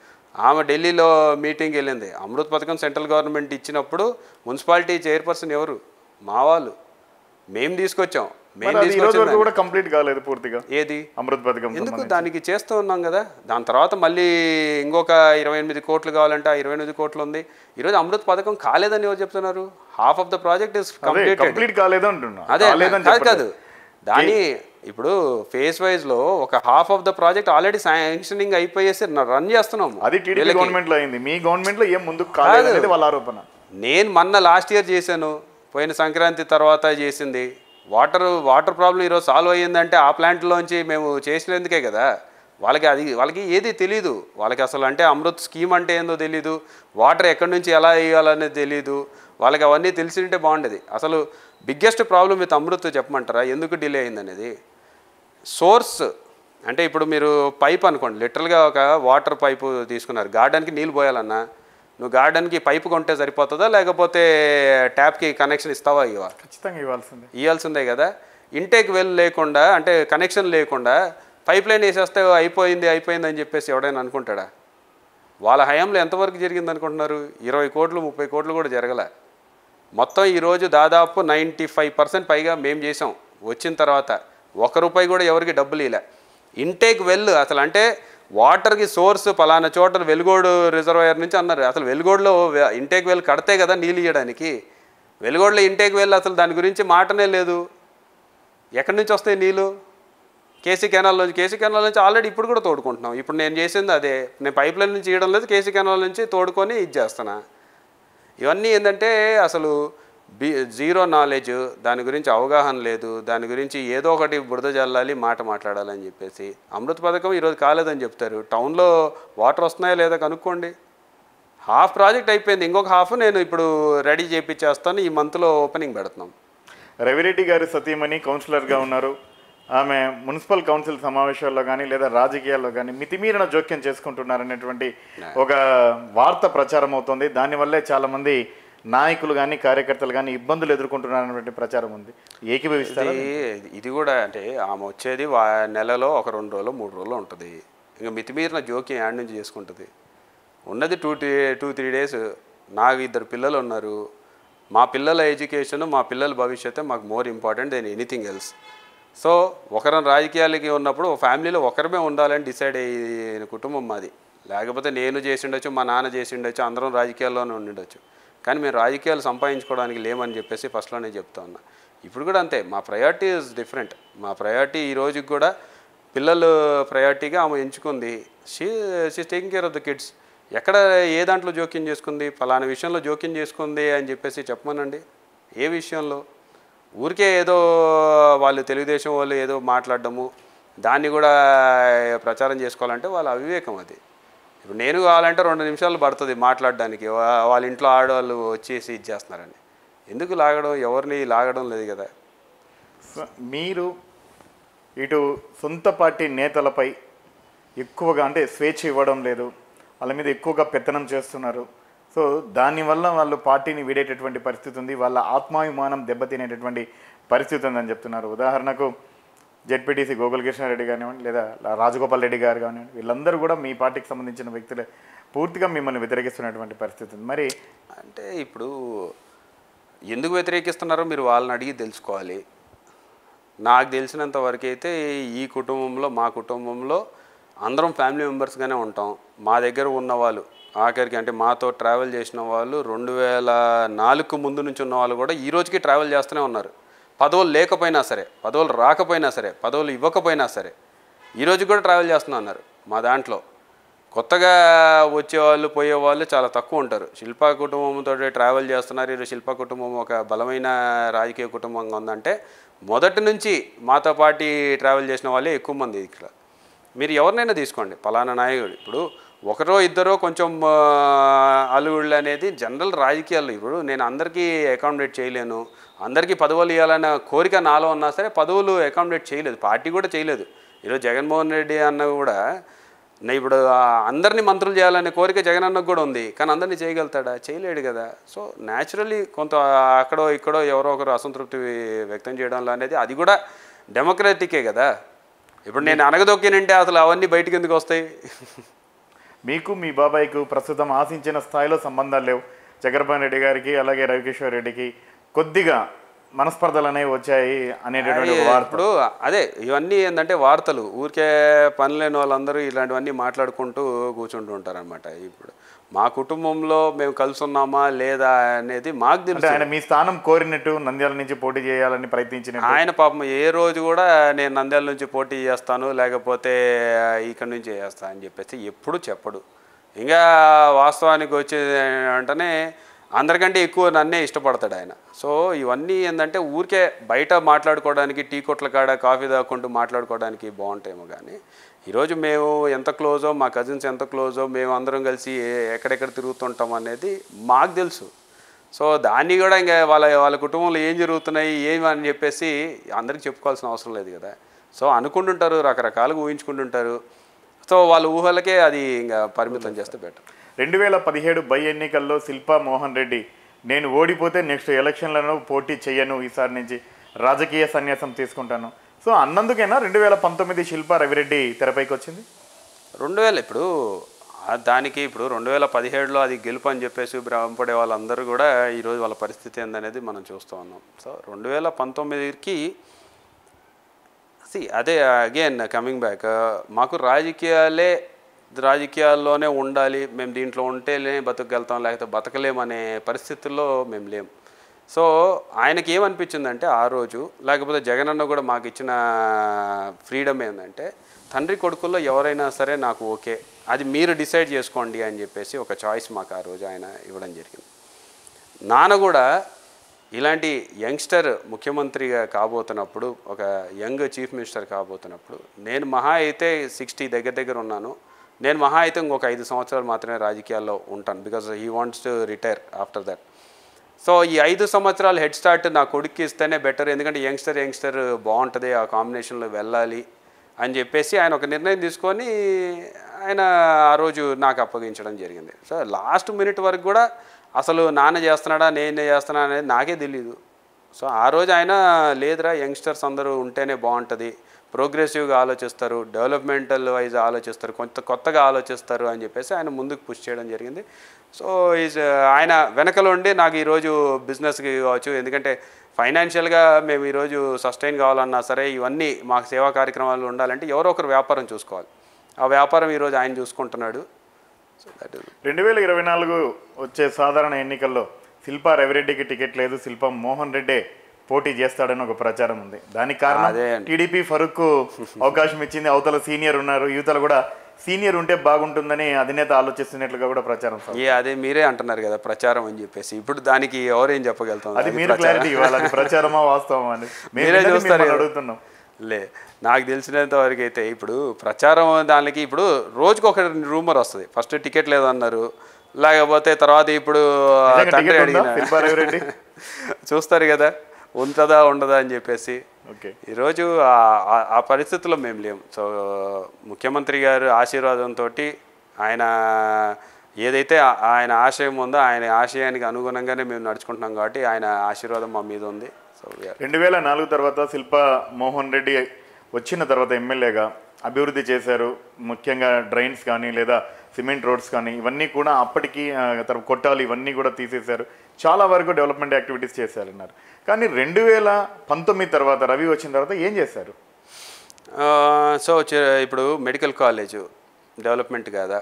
ఆమె ఢిల్లీలో మీటింగ్కి వెళ్ళింది. అమృత్ పథకం సెంట్రల్ గవర్నమెంట్ ఇచ్చినప్పుడు మున్సిపాలిటీ చైర్పర్సన్ ఎవరు? మా వాళ్ళు. మేము తీసుకొచ్చాం. కూడా కంప్లీట్ కాలేదు పూర్తిగా ఏది అమృత్ పథకం. ఎందుకు దానికి చేస్తూ ఉన్నాం కదా. దాని తర్వాత మళ్ళీ ఇంకొక 28 కోట్లు కావాలంటే ఆ 28 కోట్లు ఉంది. ఈరోజు అమృత్ పథకం కాలేదని ఎవరు చెప్తున్నారు? Half of the project is complete కాలేదు అంటున్నా. అదే కాదు దాని ఇప్పుడు ఫేజ్ వైజ్లో ఒక half of the project already sanctioning అయిపోయేసి రన్ చేస్తున్నాము. అది టీడీపీ గవర్నమెంట్లో అయింది, మీ గవర్నమెంట్లో ఏం ముందుకు కాలేదు వాళ్ళ ఆరోపణ. నేను మొన్న లాస్ట్ ఇయర్ చేశాను, పోయిన సంక్రాంతి తర్వాత చేసింది. వాటర్ ప్రాబ్లం ఈరోజు సాల్వ్ అయ్యిందంటే ఆ ప్లాంట్లోంచి మేము చేసినందుకే కదా. వాళ్ళకి ఏది తెలీదు. వాళ్ళకి అసలు అంటే అమృత్ స్కీమ్ అంటే ఏందో తెలీదు, వాటర్ ఎక్కడి నుంచి ఎలా వేయాలనేది తెలీదు. వాళ్ళకి అవన్నీ తెలిసి ఉంటే బాగుండేది. అసలు బిగ్గెస్ట్ ప్రాబ్లం విత్ అమృత్ చెప్పమంటారా ఎందుకు డిలే అయిందనేది? సోర్స్ అంటే ఇప్పుడు మీరు పైప్ అనుకోండి, లిటరల్గా ఒక వాటర్ పైపు తీసుకున్నారు, గార్డెన్కి నీళ్ళు పోయాలన్నా నువ్వు గార్డెన్కి పైపు కొంటే సరిపోతుందా, లేకపోతే ట్యాప్కి కనెక్షన్ ఇస్తావా? ఖచ్చితంగా ఇవ్వాల్సిందే కదా. ఇంటేక్ వెల్ లేకుండా అంటే కనెక్షన్ లేకుండా పైప్ లైన్ వేసేస్తే అయిపోయింది అని చెప్పేసి ఎవడైనా అనుకుంటాడా? వాళ్ళ హయాంలో ఎంతవరకు జరిగింది అనుకుంటున్నారు? 20 కోట్లు 30 కోట్లు కూడా జరగలే. మొత్తం ఈరోజు దాదాపు 95% పైగా మేము చేసాం. వచ్చిన తర్వాత ₹1 కూడా ఎవరికి డబ్బులు ఇలా. ఇంటేక్ వెల్ అసలు అంటే వాటర్కి సోర్స్ పలానా చోట వెలుగోడు రిజర్వాయర్ నుంచి అన్నారు. అసలు వెలుగోడులో ఇంటేక్ వెల్ కడితే కదా నీళ్ళు ఇవ్వడానికి. వెలుగోడులో ఇంటేక్ వెల్ అసలు దాని గురించి మాటనే లేదు. ఎక్కడి నుంచి వస్తాయి నీళ్ళు? కేసీ కెనాల్ నుంచి ఆల్రెడీ ఇప్పుడు కూడా తోడుకుంటున్నాం. ఇప్పుడు నేను చేసింది అదే. నేను పైప్ లైన్ నుంచి ఇవ్వడం లేదు, కేసీ కెనాల్ నుంచి తోడుకొని ఇది చేస్తున్నా. ఇవన్నీ ఏంటంటే అసలు జీరో నాలెడ్జ్, దాని గురించి అవగాహన లేదు. దాని గురించి ఏదో ఒకటి బురద జల్లాలి, మాట్లాడాలని చెప్పేసి. అమృత్ పథకం ఈరోజు కాలేదని చెప్తారు. టౌన్లో వాటర్ వస్తున్నాయా లేదా కనుక్కోండి. హాఫ్ ప్రాజెక్ట్ అయిపోయింది, ఇంకొక హాఫ్ నేను ఇప్పుడు రెడీ చేయించేస్తాను. ఈ మంత్లో ఓపెనింగ్ పెడుతున్నాం. రవిరెడ్డి గారి సతీమణి కౌన్సిలర్గా ఉన్నారు. ఆమె మున్సిపల్ కౌన్సిల్ సమావేశాల్లో కానీ లేదా రాజకీయాల్లో కానీ మితిమీరిన జోక్యం చేసుకుంటున్నారనేటువంటి ఒక వార్త ప్రచారం అవుతుంది. దానివల్లే చాలామంది నాయకులు కానీ కార్యకర్తలు కానీ ఇబ్బందులు ఎదుర్కొంటున్నారనేటువంటి ప్రచారం ఉంది. ఏకీభవిస్తారు? ఇది కూడా అంటే ఆమె వచ్చేది నెలలో ఒక 2 రోజులు 3 రోజులు ఉంటుంది. ఇంకా మితిమీరిన జోక్యం యాడ్ నుంచి చేసుకుంటుంది. ఉన్నది 2-3 డేస్. నాకు 2 పిల్లలు ఉన్నారు. మా పిల్లల ఎడ్యుకేషన్, మా పిల్లల భవిష్యత్తు మాకు more important than anything else. So ఒకరం రాజకీయాలకి ఉన్నప్పుడు ఫ్యామిలీలో ఒకరమే ఉండాలని డిసైడ్ అయిన కుటుంబం మాది. లేకపోతే నేను చేసిండొచ్చు, మా నాన్న చేసిండొచ్చు, అందరం రాజకీయాల్లోనే ఉండిండొచ్చు. కానీ మేము రాజకీయాలు సంపాదించుకోవడానికి లేమని చెప్పేసి ఫస్ట్లోనే చెప్తా ఉన్నా. ఇప్పుడు కూడా అంతే. మా ప్రయారిటీ ఈజ్ డిఫరెంట్. మా ప్రయారిటీ ఈ రోజుకి కూడా పిల్లలు ప్రయారిటీగా ఆమె ఎంచుకుంది. She's taking care of the kids. ఎక్కడ ఏ దాంట్లో జోక్యం చేసుకుంది? ఫలానా విషయంలో జోక్యం చేసుకుంది అని చెప్పేసి చెప్పమనండి. ఏ విషయంలో? ఊరికే ఏదో వాళ్ళు తెలుగుదేశం వాళ్ళు ఏదో మాట్లాడడము, దాన్ని కూడా ప్రచారం చేసుకోవాలంటే వాళ్ళ అవివేకం అది. ఇప్పుడు నేను కావాలంటే 2 నిమిషాలు పడుతుంది మాట్లాడడానికి, వాళ్ళ ఇంట్లో ఆడవాళ్ళు వచ్చేసి ఇది చేస్తున్నారని. ఎందుకు లాగడం? ఎవరిని లాగడం లేదు కదా. మీరు ఇటు సొంత పార్టీ నేతలపై ఎక్కువగా అంటే స్వేచ్ఛ ఇవ్వడం లేదు, వాళ్ళ మీద ఎక్కువగా పెత్తనం చేస్తున్నారు. సో దానివల్ల వాళ్ళు పార్టీని వీడేటటువంటి పరిస్థితి ఉంది, వాళ్ళ ఆత్మాభిమానం దెబ్బతినేటటువంటి పరిస్థితి ఉందని చెప్తున్నారు. ఉదాహరణకు జెడ్పీటీసీ గోకుల్ కృష్ణారెడ్డి కానివ్వండి, లేదా రాజగోపాల్ రెడ్డి గారు కానివ్వండి, వీళ్ళందరూ కూడా మీ పార్టీకి సంబంధించిన వ్యక్తులే పూర్తిగా మిమ్మల్ని వ్యతిరేకిస్తున్నటువంటి పరిస్థితి ఉంది. మరి అంటే ఇప్పుడు ఎందుకు వ్యతిరేకిస్తున్నారో మీరు వాళ్ళని అడిగి తెలుసుకోవాలి. నాకు తెలిసినంత వరకు అయితే ఈ కుటుంబంలో, మా కుటుంబంలో అందరం ఫ్యామిలీ మెంబర్స్గానే ఉంటాం. మా దగ్గర ఉన్న వాళ్ళు ఆఖరికి అంటే మాతో ట్రావెల్ చేసిన వాళ్ళు 2004 ముందు నుంచి ఉన్న వాళ్ళు కూడా ఈ రోజుకి ట్రావెల్ చేస్తూనే ఉన్నారు. పదవులు లేకపోయినా సరే, పదవులు రాకపోయినా సరే, పదవులు ఇవ్వకపోయినా సరే ఈరోజు కూడా ట్రావెల్ చేస్తూనే ఉన్నారు. మా దాంట్లో కొత్తగా వచ్చేవాళ్ళు పోయేవాళ్ళు చాలా తక్కువ ఉంటారు. శిల్పా కుటుంబంతో ట్రావెల్ చేస్తున్నారు. ఈరోజు శిల్పా కుటుంబం ఒక బలమైన రాజకీయ కుటుంబంగా ఉందంటే మొదటి నుంచి మాతో పాటు ట్రావెల్ చేసిన వాళ్ళే ఎక్కువ మంది. ఇక్కడ మీరు ఎవరినైనా తీసుకోండి, పలానా నాయకుడు ఇప్పుడు ఒకరో ఇద్దరో కొంచెం అలుగుళ్ళు అనేది జనరల్ రాజకీయాల్లో. ఇప్పుడు నేను అందరికీ అకామిడేట్ చేయలేను, అందరికీ పదవులు ఇవ్వాలన్న కోరిక నాలో ఉన్నా సరే పదవులు అకామిడేట్ చేయలేదు, పార్టీ కూడా చేయలేదు. ఈరోజు జగన్మోహన్ రెడ్డి అన్న కూడా ఇప్పుడు అందరినీ మంత్రులు చేయాలనే కోరిక జగన్ అన్నకు కూడా ఉంది, కానీ అందరినీ చేయగలుగుతాడా? చేయలేడు కదా. సో న్యాచురల్లీ కొంత అక్కడో ఇక్కడో ఎవరో ఒకరు అసంతృప్తి వ్యక్తం చేయడంలో అనేది అది కూడా డెమోక్రటికే కదా. ఇప్పుడు నేను అనగదొక్కినంటే అసలు అవన్నీ బయటికి ఎందుకు వస్తాయి? మీకు మీ బాబాయ్కు ప్రస్తుతం ఆశించిన స్థాయిలో సంబంధాలు లేవు. చక్రపాణి రెడ్డి గారికి అలాగే రవికిషోర్ రెడ్డికి కొద్దిగా మనస్పర్ధలు అనేవి వచ్చాయి అనేటటువంటి వార్త. ఇప్పుడు అదే ఇవన్నీ ఏంటంటే వార్తలు, ఊరికే పని లేని వాళ్ళందరూ ఇలాంటివన్నీ మాట్లాడుకుంటూ కూర్చుంటూ ఉంటారనమాట. ఇప్పుడు మా కుటుంబంలో మేము కలిసి ఉన్నామా లేదా అనేది మాకు తెలుసు. ఆయన మీ స్థానం కోరినట్టు నంద్యాల నుంచి పోటీ చేయాలని ప్రయత్నించిన ఆయన పాపం ఏ రోజు కూడా నేను నంద్యాల నుంచి పోటీ చేస్తాను లేకపోతే ఇక్కడ నుంచి చేస్తాను అని చెప్పేసి ఎప్పుడు చెప్పడు. ఇంకా వాస్తవానికి వచ్చేది అంటేనే అందరికంటే ఎక్కువ నన్నే ఇష్టపడతాడు ఆయన. సో ఇవన్నీ ఏంటంటే ఊరికే బయట మాట్లాడుకోవడానికి, టీ కొట్ల కాడ కాఫీ తాగుకుంటూ మాట్లాడుకోవడానికి బాగుంటాయేమో, కానీ ఈరోజు మేము ఎంత క్లోజో, మా కజిన్స్ ఎంత క్లోజో, మేము అందరం కలిసి ఎక్కడెక్కడ తిరుగుతుంటాం అనేది మాకు తెలుసు. సో దాన్ని కూడా ఇంకా వాళ్ళ కుటుంబంలో ఏం జరుగుతున్నాయి ఏమి అని చెప్పేసి అందరికి చెప్పుకోవాల్సిన అవసరం లేదు కదా. సో అనుకుంటుంటారు, రకరకాలుగా ఊహించుకుంటుంటారు. సో వాళ్ళ ఊహలకే అది ఇంకా పరిమితం చేస్తే బెటర్. 2017 బై ఎన్నికల్లో శిల్పా మోహన్ రెడ్డి నేను ఓడిపోతే నెక్స్ట్ ఎలక్షన్లలో పోటీ చేయను, ఈసారి నుంచి రాజకీయ సన్యాసం తీసుకుంటాను, సో అన్నందుకైనా 2019 శిల్పా రవిరెడ్డి తెరపైకి వచ్చింది. 2000 ఇప్పుడు దానికి ఇప్పుడు 2017లో అది గెలుపు అని చెప్పేసి భ్రమపడే వాళ్ళందరూ కూడా ఈరోజు వాళ్ళ పరిస్థితి ఏందనేది మనం చూస్తూ ఉన్నాం. సో 2019కి అదే అగైన్ కమింగ్ బ్యాక్, మాకు రాజకీయాల్లోనే ఉండాలి, మేము దీంట్లో ఉంటేనే బతుకెళ్తాం లేకపోతే బతకలేమనే పరిస్థితుల్లో మేము లేము. సో ఆయనకి ఏమనిపించిందంటే ఆ రోజు, లేకపోతే జగనన్న కూడా మాకు ఇచ్చిన ఫ్రీడమ్ ఏంటంటే తండ్రి కొడుకుల్లో ఎవరైనా సరే నాకు ఓకే, అది మీరు డిసైడ్ చేసుకోండి అని చెప్పేసి ఒక చాయిస్ మాకు ఆ రోజు ఆయన ఇవ్వడం జరిగింది. నాన్న కూడా ఇలాంటి యంగ్స్టర్ ముఖ్యమంత్రిగా కాబోతున్నప్పుడు, ఒక యంగ్ చీఫ్ మినిస్టర్ కాబోతున్నప్పుడు, నేను మహా అయితే 60 దగ్గర ఉన్నాను, నేను మహా అయితే ఇంకొక 5 సంవత్సరాలు మాత్రమే రాజకీయాల్లో ఉంటాను, because he wants to retire after that. So ఈ 5 సంవత్సరాలు హెడ్ స్టార్ట్ నా కొడుక్కి ఇస్తేనే బెటర్, ఎందుకంటే యంగ్స్టర్ బాగుంటుంది, ఆ కాంబినేషన్లో వెళ్ళాలి అని చెప్పేసి ఆయన ఒక నిర్ణయం తీసుకొని ఆయన ఆ రోజు నాకు అప్పగించడం జరిగింది. సో లాస్ట్ మినిట్ వరకు కూడా అసలు నాన్న చేస్తున్నాడా నేను చేస్తున్నా అనేది నాకే తెలీదు. సో ఆ రోజు ఆయన లేదురా యంగ్స్టర్స్ అందరూ ఉంటేనే బాగుంటుంది, ప్రోగ్రెసివ్గా ఆలోచిస్తారు, డెవలప్మెంటల్ వైజ్ ఆలోచిస్తారు, కొత్తగా ఆలోచిస్తారు అని చెప్పేసి ఆయన ముందుకు పుష్ చేయడం జరిగింది. సో ఆయన వెనకలో ఉండి నాకు ఈరోజు బిజినెస్కి కావచ్చు, ఎందుకంటే ఫైనాన్షియల్గా మేము ఈరోజు సస్టైన్ కావాలన్నా సరే ఇవన్నీ మాకు సేవా కార్యక్రమాలు ఉండాలంటే ఎవరో ఒకరు వ్యాపారం చూసుకోవాలి, ఆ వ్యాపారం ఈరోజు ఆయన చూసుకుంటున్నాడు. సో దట్ 2024 వచ్చే సాధారణ ఎన్నికల్లో శిల్పా రవిరెడ్డికి టికెట్ లేదు, శిల్పా మోహన్ రెడ్డే పోటీ చేస్తాడని ఒక ప్రచారం ఉంది. దానికి కారణం టీడీపీ ఫరూక్ అవకాశం ఇచ్చింది, అవతల సీనియర్ ఉన్నారు, యువతలు కూడా సీనియర్ ఉంటే బాగుంటుందని అధినేత ఆలోచిస్తున్నట్లుగా కూడా ప్రచారం. అదే మీరే అంటున్నారు కదా ప్రచారం అని చెప్పేసి, ఇప్పుడు దానికి ఎవరేం చెప్పగలుగుతాం? అది మీరు క్లారిటీ ఇవ్వాలి, అది ప్రచారమా వాస్తవం అని మీరే చూస్తారు అడుగుతున్నాం. నాకు తెలిసినంత వరకు అయితే ఇప్పుడు ప్రచారం దానికి ఇప్పుడు రోజుకి ఒక రూమర్ వస్తుంది. ఫస్ట్ టికెట్ లేదన్నారు, లేకపోతే తర్వాత ఇప్పుడు తండ్రి అడిగిన చూస్తారు కదా ఉంటుందా ఉండదా అని చెప్పేసి. ఈరోజు ఆ పరిస్థితుల్లో మేము లేము. సో ముఖ్యమంత్రి గారు ఆశీర్వాదంతో ఆయన ఏదైతే ఆయన ఆశయం ఉందో ఆయన ఆశయానికి అనుగుణంగానే మేము నడుచుకుంటున్నాం కాబట్టి ఆయన ఆశీర్వాదం మా మీద ఉంది. సో 2004 తర్వాత శిల్పా మోహన్ రెడ్డి వచ్చిన తర్వాత ఎమ్మెల్యేగా అభివృద్ధి చేశారు. ముఖ్యంగా డ్రైన్స్ కానీ లేదా సిమెంట్ రోడ్స్ కానీ ఇవన్నీ కూడా అప్పటికి కొట్టాలు ఇవన్నీ కూడా తీసేశారు. చాలా వరకు డెవలప్మెంట్ యాక్టివిటీస్ చేశారన్నారు. కానీ 2019 తర్వాత రవి వచ్చిన తర్వాత ఏం చేశారు? సో ఇప్పుడు మెడికల్ కాలేజ్ డెవలప్మెంట్ కాదా,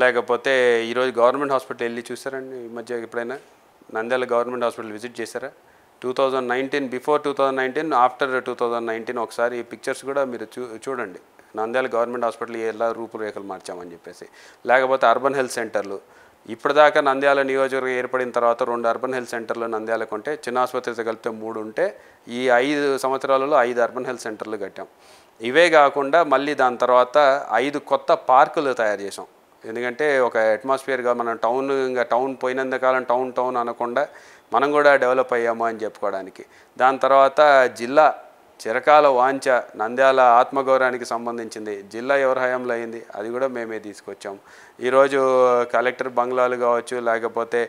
లేకపోతే ఈరోజు గవర్నమెంట్ హాస్పిటల్ వెళ్ళి చూసారండి ఈ మధ్య ఎప్పుడైనా? నంద్యాల గవర్నమెంట్ హాస్పిటల్ విజిట్ చేశారా? 2019 బిఫోర్ 2019 ఆఫ్టర్ 2019 ఒకసారి పిక్చర్స్ కూడా మీరు చూడండి. నంద్యాల గవర్నమెంట్ హాస్పిటల్ ఎలా రూపురేఖలు మార్చామని చెప్పేసి. లేకపోతే అర్బన్ హెల్త్ సెంటర్లు ఇప్పటిదాకా నంద్యాల నియోజకవర్గం ఏర్పడిన తర్వాత 2 అర్బన్ హెల్త్ సెంటర్లు నంద్యాలకు ఉంటే, చిన్న ఆసుపత్రితో కలిపితే 3 ఉంటే, ఈ 5 సంవత్సరాలలో 5 అర్బన్ హెల్త్ సెంటర్లు కట్టాం. ఇవే కాకుండా మళ్ళీ దాని తర్వాత 5 కొత్త పార్కులు తయారు చేసాం. ఎందుకంటే ఒక అట్మాస్ఫియర్గా మనం టౌన్ పోయినంతకాలం టౌన్ అనకుండా మనం కూడా డెవలప్ అయ్యాము అని చెప్పుకోవడానికి. దాని తర్వాత జిల్లా చిరకాల వాంఛ నంద్యాల ఆత్మగౌరవానికి సంబంధించింది జిల్లా ఎవరి హయాంలో అయింది, అది కూడా మేమే తీసుకొచ్చాం. ఈరోజు కలెక్టర్ బంగ్లాలు కావచ్చు, లేకపోతే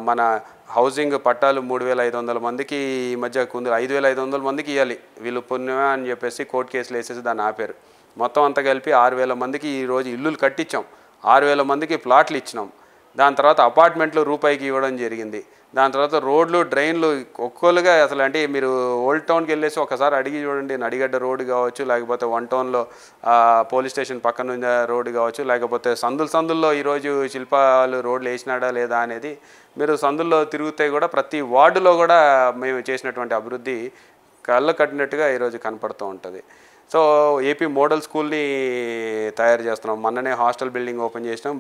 మన హౌసింగ్ పట్టాలు 3500 మందికి ఈ మధ్య 5500 మందికి ఇవ్వాలి, వీళ్ళు పుణ్యమా అని చెప్పేసి కోర్టు కేసులు వేసేసి దాన్ని ఆపారు. మొత్తం అంతా కలిపి 6000 మందికి ఈరోజు ఇల్లులు కట్టించాం, 6000 మందికి ప్లాట్లు ఇచ్చినాం. దాని తర్వాత అపార్ట్మెంట్లు రూపాయికి ఇవ్వడం జరిగింది. దాని తర్వాత రోడ్లు డ్రైన్లు ఒక్కొక్కరుగా అసలు అంటే మీరు ఓల్డ్ టౌన్కి వెళ్ళేసి ఒకసారి అడిగి చూడండి, నడిగడ్డ రోడ్డు కావచ్చు, లేకపోతే 1 టౌన్లో పోలీస్ స్టేషన్ పక్కన ఉన్న రోడ్డు కావచ్చు, లేకపోతే సందుల్లో ఈరోజు శిల్పాలు రోడ్లు వేసినాడా లేదా అనేది మీరు సందుల్లో తిరిగితే కూడా ప్రతి వార్డులో కూడా మేము చేసినటువంటి అభివృద్ధి కళ్ళ కట్టినట్టుగా ఈరోజు కనపడుతూ ఉంటుంది. సో ఏపీ మోడల్ స్కూల్ని తయారు చేస్తున్నాం. మొన్ననే హాస్టల్ బిల్డింగ్ ఓపెన్ చేసినాం,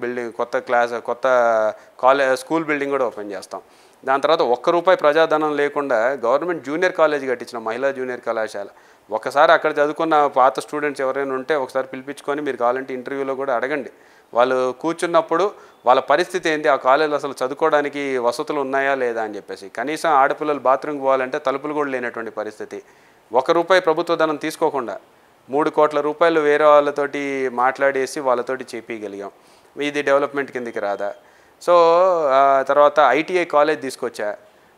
కొత్త స్కూల్ బిల్డింగ్ కూడా ఓపెన్ చేస్తాం. దాని తర్వాత ₹1 ప్రజాధనం లేకుండా గవర్నమెంట్ జూనియర్ కాలేజ్ కట్టించిన మహిళా జూనియర్ కళాశాల. ఒకసారి అక్కడ చదువుకున్న పాత స్టూడెంట్స్ ఎవరైనా ఉంటే ఒకసారి పిలిపించుకొని మీరు కావాలంటే ఇంటర్వ్యూలో కూడా అడగండి. వాళ్ళు కూర్చున్నప్పుడు వాళ్ళ పరిస్థితి ఏంటి, ఆ కాలేజీలో అసలు చదువుకోవడానికి వసతులు ఉన్నాయా లేదా అని చెప్పేసి. కనీసం ఆడపిల్లలు బాత్రూమ్కి పోవాలంటే తలుపులు కూడా లేనటువంటి పరిస్థితి. ₹1 ప్రభుత్వ ధనం తీసుకోకుండా ₹3 కోట్ల వేరే వాళ్ళతోటి మాట్లాడేసి వాళ్ళతోటి చేపించగలిగాం. ఇది డెవలప్మెంట్ కిందకి రాదా? సో తర్వాత ఐటీఐ కాలేజ్ తీసుకొచ్చా,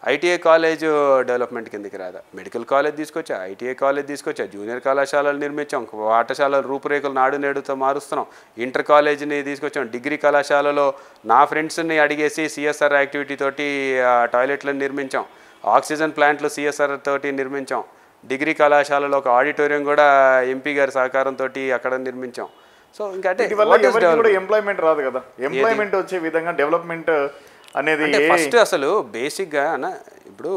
ఐటీఐ కాలేజ్ డెవలప్మెంట్ కిందకి రాదా? మెడికల్ కాలేజ్ తీసుకొచ్చా, ఐటీఐ కాలేజ్ తీసుకొచ్చా, జూనియర్ కళాశాలలు నిర్మించాం, పాఠశాలల రూపురేఖలు నాడు నేడుతో మారుస్తున్నాం, ఇంటర్ కాలేజీని తీసుకొచ్చాం. డిగ్రీ కళాశాలలో నా ఫ్రెండ్స్ని అడిగేసి సిఎస్ఆర్ యాక్టివిటీ తోటి టాయిలెట్లను నిర్మించాం, ఆక్సిజన్ ప్లాంట్లు సిఎస్ఆర్ తోటి నిర్మించాం. డిగ్రీ కళాశాలలో ఒక ఆడిటోరియం కూడా ఎంపీ గారి సహకారంతో అక్కడ నిర్మించాం. సో ఇంకా అంటే ఎంప్లాయ్మెంట్ రాదు కదా, ఎంప్లాయ్మెంట్ వచ్చే విధంగా డెవలప్మెంట్ అనేది ఫస్ట్ అసలు బేసిక్గా ఇప్పుడు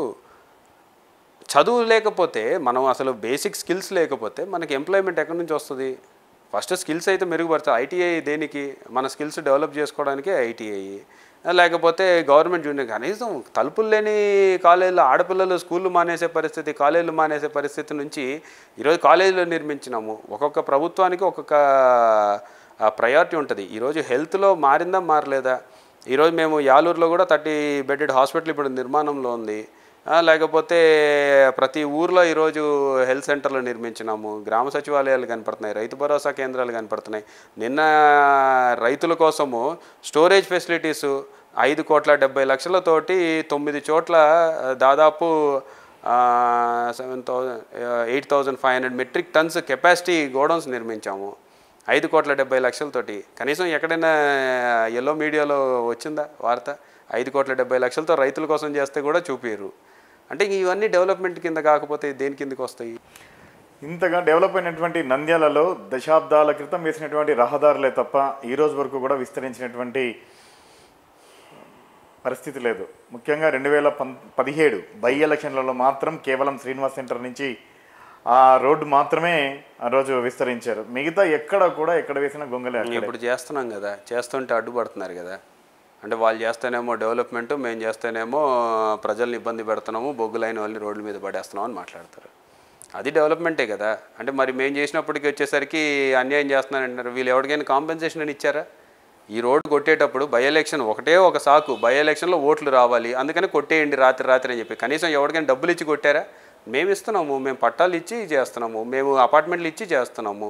చదువు లేకపోతే మనం అసలు బేసిక్ స్కిల్స్ లేకపోతే మనకి ఎంప్లాయ్మెంట్ ఎక్కడి నుంచి వస్తుంది? ఫస్ట్ స్కిల్స్ అయితే మెరుగుపరచాలి. ఐటీఐ దేనికి? మన స్కిల్స్ డెవలప్ చేసుకోవడానికే ఐటీఐ. లేకపోతే గవర్నమెంట్ జూనియర్ కనీసం తలుపులు లేని కాలేజీలో ఆడపిల్లలు స్కూళ్ళు మానేసే పరిస్థితి, కాలేజీలు మానేసే పరిస్థితి నుంచి ఈరోజు కాలేజీలో నిర్మించినాము. ఒక్కొక్క ప్రభుత్వానికి ఒక్కొక్క ప్రయారిటీ ఉంటుంది. ఈరోజు హెల్త్లో మారిందా మారలేదా? ఈరోజు మేము యాలూరులో కూడా 30 బెడెడ్ హాస్పిటల్ ఇప్పుడు నిర్మాణంలో ఉంది. లేకపోతే ప్రతి ఊర్లో ఈరోజు హెల్త్ సెంటర్లు నిర్మించినాము, గ్రామ సచివాలయాలు కనపడుతున్నాయి, రైతు భరోసా కేంద్రాలు కనపడుతున్నాయి. నిన్న రైతుల కోసము స్టోరేజ్ ఫెసిలిటీస్ 5,70,00,000తోటి 9 చోట్ల దాదాపు 8,500 మెట్రిక్ టన్స్ కెపాసిటీ గోడౌన్స్ నిర్మించాము 5,70,00,000తోటి. కనీసం ఎక్కడైనా ఎల్లో మీడియాలో వచ్చిందా వార్త? 5,70,00,000తో రైతుల కోసం చేస్తే కూడా చూపారు. అంటే ఇవన్నీ డెవలప్మెంట్ కింద కాకపోతే దేని కిందకి వస్తాయి? ఇంతగా డెవలప్ అయినటువంటి నంద్యాలలో దశాబ్దాల క్రితం వేసినటువంటి రహదారులే తప్ప ఈ రోజు వరకు కూడా విస్తరించినటువంటి పరిస్థితి లేదు. ముఖ్యంగా 2017 బై ఎలక్షన్లలో మాత్రం కేవలం శ్రీనివాస్ సెంటర్ నుంచి ఆ రోడ్డు మాత్రమే ఆ రోజు విస్తరించారు. మిగతా ఎక్కడ వేసిన గొంగలే. ఇప్పుడు చేస్తున్నాం కదా, చేస్తుంటే అడ్డుపడుతున్నారు కదా. అంటే వాళ్ళు చేస్తేనేమో డెవలప్మెంట్, మేము చేస్తేనేమో ప్రజల్ని ఇబ్బంది పెడుతున్నాము, బొగ్గులైన వాళ్ళని రోడ్ల మీద పడేస్తున్నాం అని మాట్లాడతారు. అది డెవలప్మెంటే కదా. అంటే మరి మేము చేసినప్పటికీ వచ్చేసరికి అన్యాయం చేస్తున్నారంటారు. వీళ్ళు ఎవరికైనా కాంపెన్సేషన్ అని ఇచ్చారా? ఈ రోడ్డు కొట్టేటప్పుడు బై ఎలక్షన్ ఒకటే ఒక సాకు, బై ఎలక్షన్లో ఓట్లు రావాలి అందుకని కొట్టేయండి రాత్రి అని చెప్పి. కనీసం ఎవరికైనా డబ్బులు ఇచ్చి కొట్టారా? మేము ఇస్తున్నాము, మేము పట్టాలు ఇచ్చి చేస్తున్నాము, మేము అపార్ట్మెంట్లు ఇచ్చి చేస్తున్నాము.